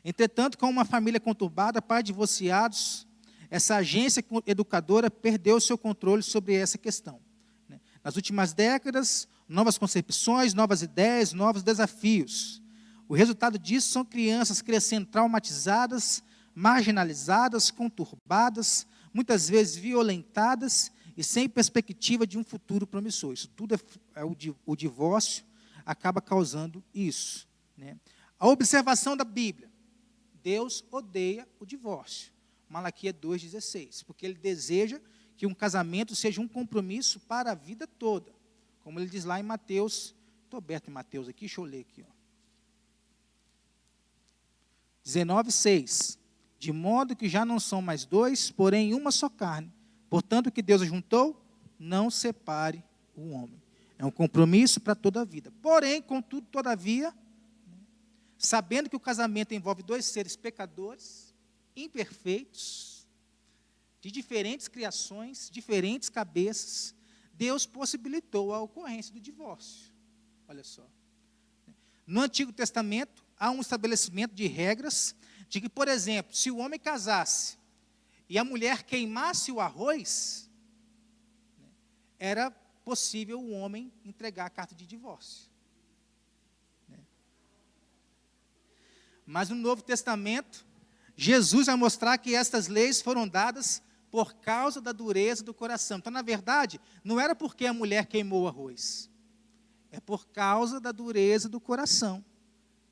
Entretanto, com uma família conturbada, pais divorciados, essa agência educadora perdeu o seu controle sobre essa questão. Nas últimas décadas, novas concepções, novas ideias, novos desafios. O resultado disso são crianças crescendo traumatizadas, marginalizadas, conturbadas, muitas vezes violentadas e sem perspectiva de um futuro promissor. Isso tudo o divórcio acaba causando isso. Né? A observação da Bíblia. Deus odeia o divórcio. Malaquias 2,16, porque ele deseja que um casamento seja um compromisso para a vida toda. Como ele diz lá em Mateus, estou aberto em Mateus aqui, deixa eu ler aqui. 19,6, de modo que já não são mais dois, porém uma só carne. Portanto, o que Deus juntou, não separe o homem. É um compromisso para toda a vida. Porém, contudo, todavia, sabendo que o casamento envolve dois seres pecadores, imperfeitos, de diferentes criações, diferentes cabeças, Deus possibilitou a ocorrência do divórcio. Olha só. No Antigo Testamento, há um estabelecimento de regras de que, por exemplo, se o homem casasse e a mulher queimasse o arroz, era possível o homem entregar a carta de divórcio. Mas no Novo Testamento, Jesus vai mostrar que estas leis foram dadas por causa da dureza do coração. Então, na verdade, não era porque a mulher queimou o arroz. É por causa da dureza do coração.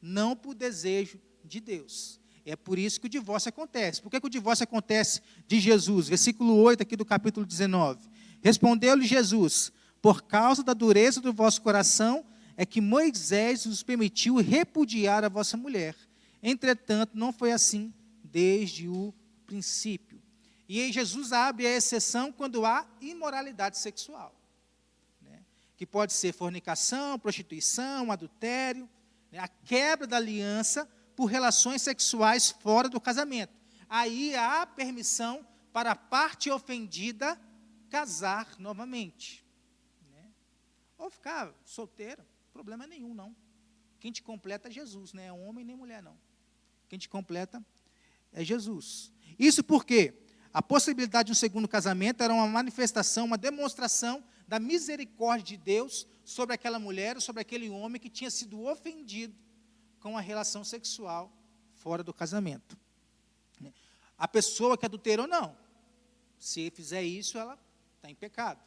Não por desejo de Deus. É por isso que o divórcio acontece. Por que o divórcio acontece de Jesus? Versículo 8 aqui do capítulo 19. Respondeu-lhe Jesus: por causa da dureza do vosso coração, é que Moisés vos permitiu repudiar a vossa mulher. Entretanto, não foi assim desde o princípio. E aí Jesus abre a exceção quando há imoralidade sexual. Né? Que pode ser fornicação, prostituição, adultério, né? A quebra da aliança por relações sexuais fora do casamento. Aí há permissão para a parte ofendida casar novamente. Né? Ou ficar solteiro, problema nenhum, não. Quem te completa é Jesus, não é homem nem mulher, não. Quem te completa é Jesus. Isso porque a possibilidade de um segundo casamento era uma manifestação, uma demonstração da misericórdia de Deus sobre aquela mulher, sobre aquele homem que tinha sido ofendido com a relação sexual fora do casamento. A pessoa que adulterou, não. Se fizer isso, ela está em pecado.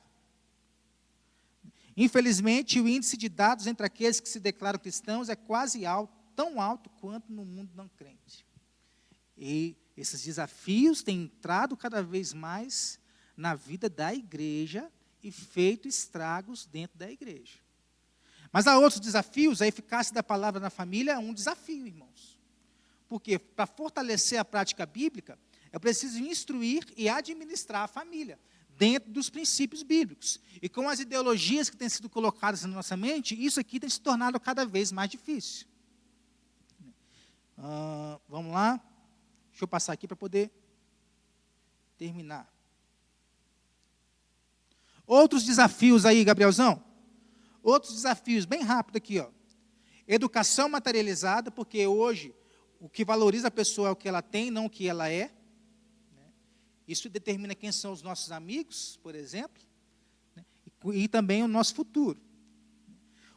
Infelizmente, o índice de dados entre aqueles que se declaram cristãos é quase alto, tão alto quanto no mundo não crente. E esses desafios têm entrado cada vez mais na vida da igreja e feito estragos dentro da igreja. Mas há outros desafios. A eficácia da palavra na família é um desafio, irmãos. Porque para fortalecer a prática bíblica, é preciso instruir e administrar a família, dentro dos princípios bíblicos. E com as ideologias que têm sido colocadas na nossa mente, isso aqui tem se tornado cada vez mais difícil. Vamos lá. Deixa eu passar aqui para poder terminar. Outros desafios aí, Gabrielzão. Outros desafios, bem rápido aqui, ó. Educação materializada, porque hoje o que valoriza a pessoa é o que ela tem, não o que ela é. Isso determina quem são os nossos amigos, por exemplo, e também o nosso futuro.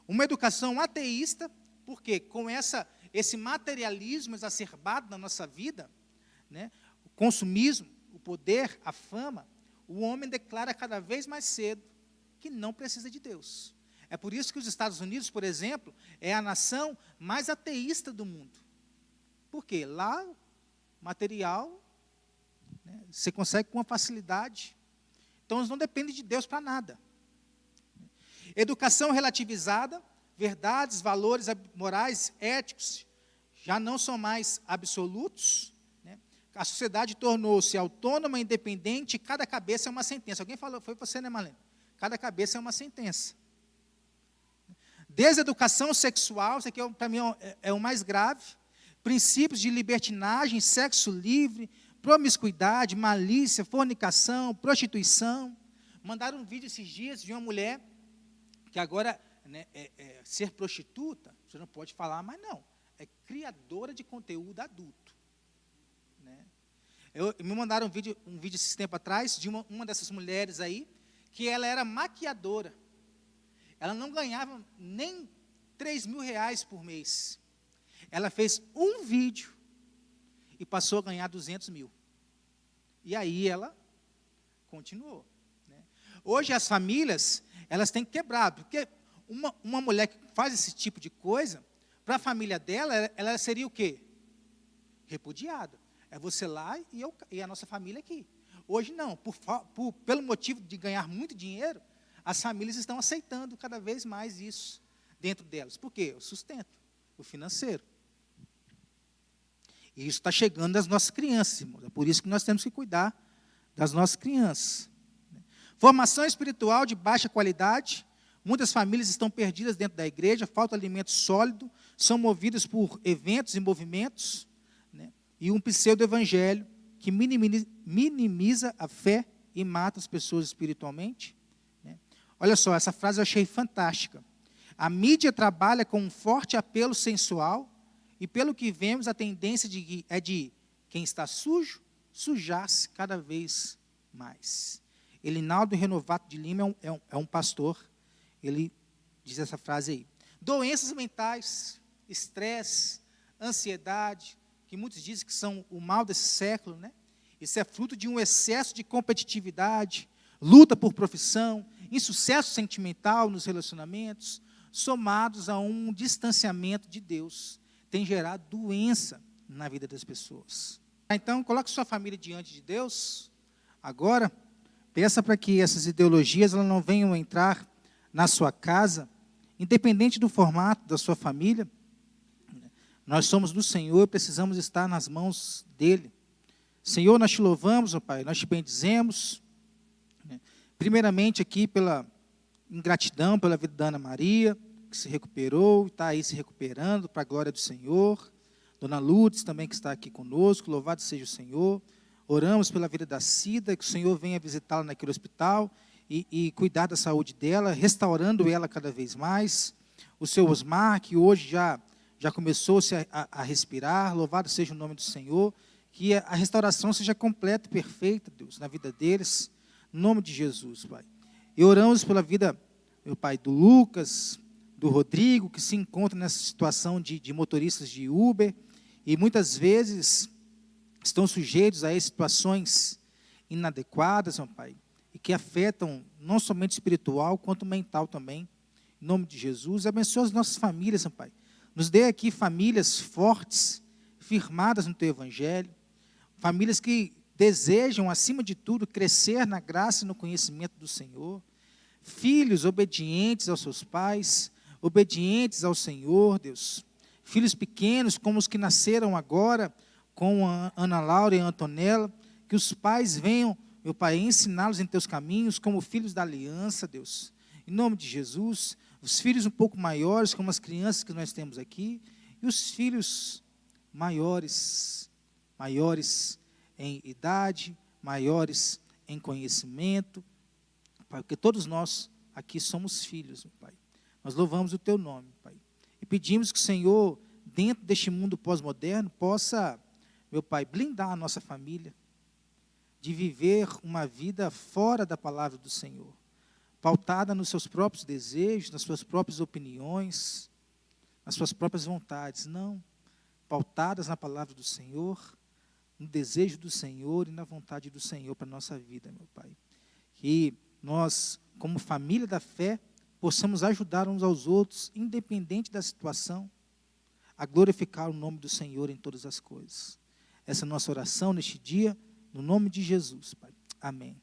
Uma educação ateísta, porque com esse materialismo exacerbado na nossa vida, o consumismo, o poder, a fama, o homem declara cada vez mais cedo que não precisa de Deus. É por isso que os Estados Unidos, por exemplo, é a nação mais ateísta do mundo. Por quê? Lá, material, você consegue com uma facilidade. Então, eles não dependem de Deus para nada. Educação relativizada, verdades, valores morais, éticos, já não são mais absolutos. A sociedade tornou-se autônoma, independente, e cada cabeça é uma sentença. Alguém falou, foi você, né, Marlene? Cada cabeça é uma sentença. Deseducação sexual, isso aqui para mim é o mais grave. Princípios de libertinagem, sexo livre, promiscuidade, malícia, fornicação, prostituição. Mandaram um vídeo esses dias de uma mulher que agora ser prostituta, você não pode falar, mas não, é criadora de conteúdo adulto. Me mandaram um vídeo esse tempo atrás de uma dessas mulheres aí, que ela era maquiadora. Ela não ganhava nem 3 mil reais por mês. Ela fez um vídeo e passou a ganhar 200 mil. E aí ela continuou. Hoje as famílias, elas têm que quebrar, porque uma mulher que faz esse tipo de coisa, para a família dela, ela seria o quê? Repudiada. É você lá e a nossa família aqui. Hoje não, pelo motivo de ganhar muito dinheiro, as famílias estão aceitando cada vez mais isso dentro delas. Por quê? O sustento, o financeiro. E isso está chegando às nossas crianças, irmãos. É por isso que nós temos que cuidar das nossas crianças. Formação espiritual de baixa qualidade. Muitas famílias estão perdidas dentro da igreja, falta alimento sólido, são movidas por eventos e movimentos, e um pseudo-evangelho que minimiza a fé e mata as pessoas espiritualmente. Olha só, essa frase eu achei fantástica. A mídia trabalha com um forte apelo sensual e, pelo que vemos, a tendência é de quem está sujo, sujar-se cada vez mais. Elinaldo Renovato de Lima é um pastor, ele diz essa frase aí. Doenças mentais, estresse, ansiedade, que muitos dizem que são o mal desse século, Isso é fruto de um excesso de competitividade, luta por profissão, insucesso sentimental nos relacionamentos, somados a um distanciamento de Deus, tem gerado doença na vida das pessoas. Então, coloque sua família diante de Deus, agora, peça para que essas ideologias elas não venham entrar na sua casa, independente do formato da sua família. Nós somos do Senhor, precisamos estar nas mãos dEle. Senhor, nós te louvamos, ó Pai, nós te bendizemos, primeiramente aqui pela ingratidão, pela vida da Ana Maria, que se recuperou, está aí se recuperando, para a glória do Senhor. Dona Lourdes também que está aqui conosco, louvado seja o Senhor. Oramos pela vida da Cida, que o Senhor venha visitá-la naquele hospital e cuidar da saúde dela, restaurando ela cada vez mais. O seu Osmar, que hoje já começou-se a respirar, louvado seja o nome do Senhor, que a restauração seja completa e perfeita, Deus, na vida deles, em nome de Jesus, Pai. E oramos pela vida, meu Pai, do Lucas, do Rodrigo, que se encontra nessa situação de motoristas de Uber, e muitas vezes estão sujeitos a situações inadequadas, meu Pai, e que afetam não somente espiritual, quanto mental também, em nome de Jesus. Abençoa as nossas famílias, meu Pai. Nos dê aqui famílias fortes, firmadas no Teu Evangelho, famílias que desejam, acima de tudo, crescer na graça e no conhecimento do Senhor, filhos obedientes aos seus pais, obedientes ao Senhor, Deus, filhos pequenos, como os que nasceram agora, com a Ana Laura e a Antonella, que os pais venham, meu Pai, ensiná-los em Teus caminhos, como filhos da aliança, Deus, em nome de Jesus. Os filhos um pouco maiores, como as crianças que nós temos aqui, e os filhos maiores em idade, maiores em conhecimento, Pai, porque todos nós aqui somos filhos, meu Pai. Nós louvamos o Teu nome, Pai. E pedimos que o Senhor, dentro deste mundo pós-moderno, possa, meu Pai, blindar a nossa família, de viver uma vida fora da palavra do Senhor, pautada nos seus próprios desejos, nas suas próprias opiniões, nas suas próprias vontades. Não, pautadas na palavra do Senhor, no desejo do Senhor e na vontade do Senhor para a nossa vida, meu Pai. Que nós, como família da fé, possamos ajudar uns aos outros, independente da situação, a glorificar o nome do Senhor em todas as coisas. Essa é a nossa oração neste dia, no nome de Jesus, Pai. Amém.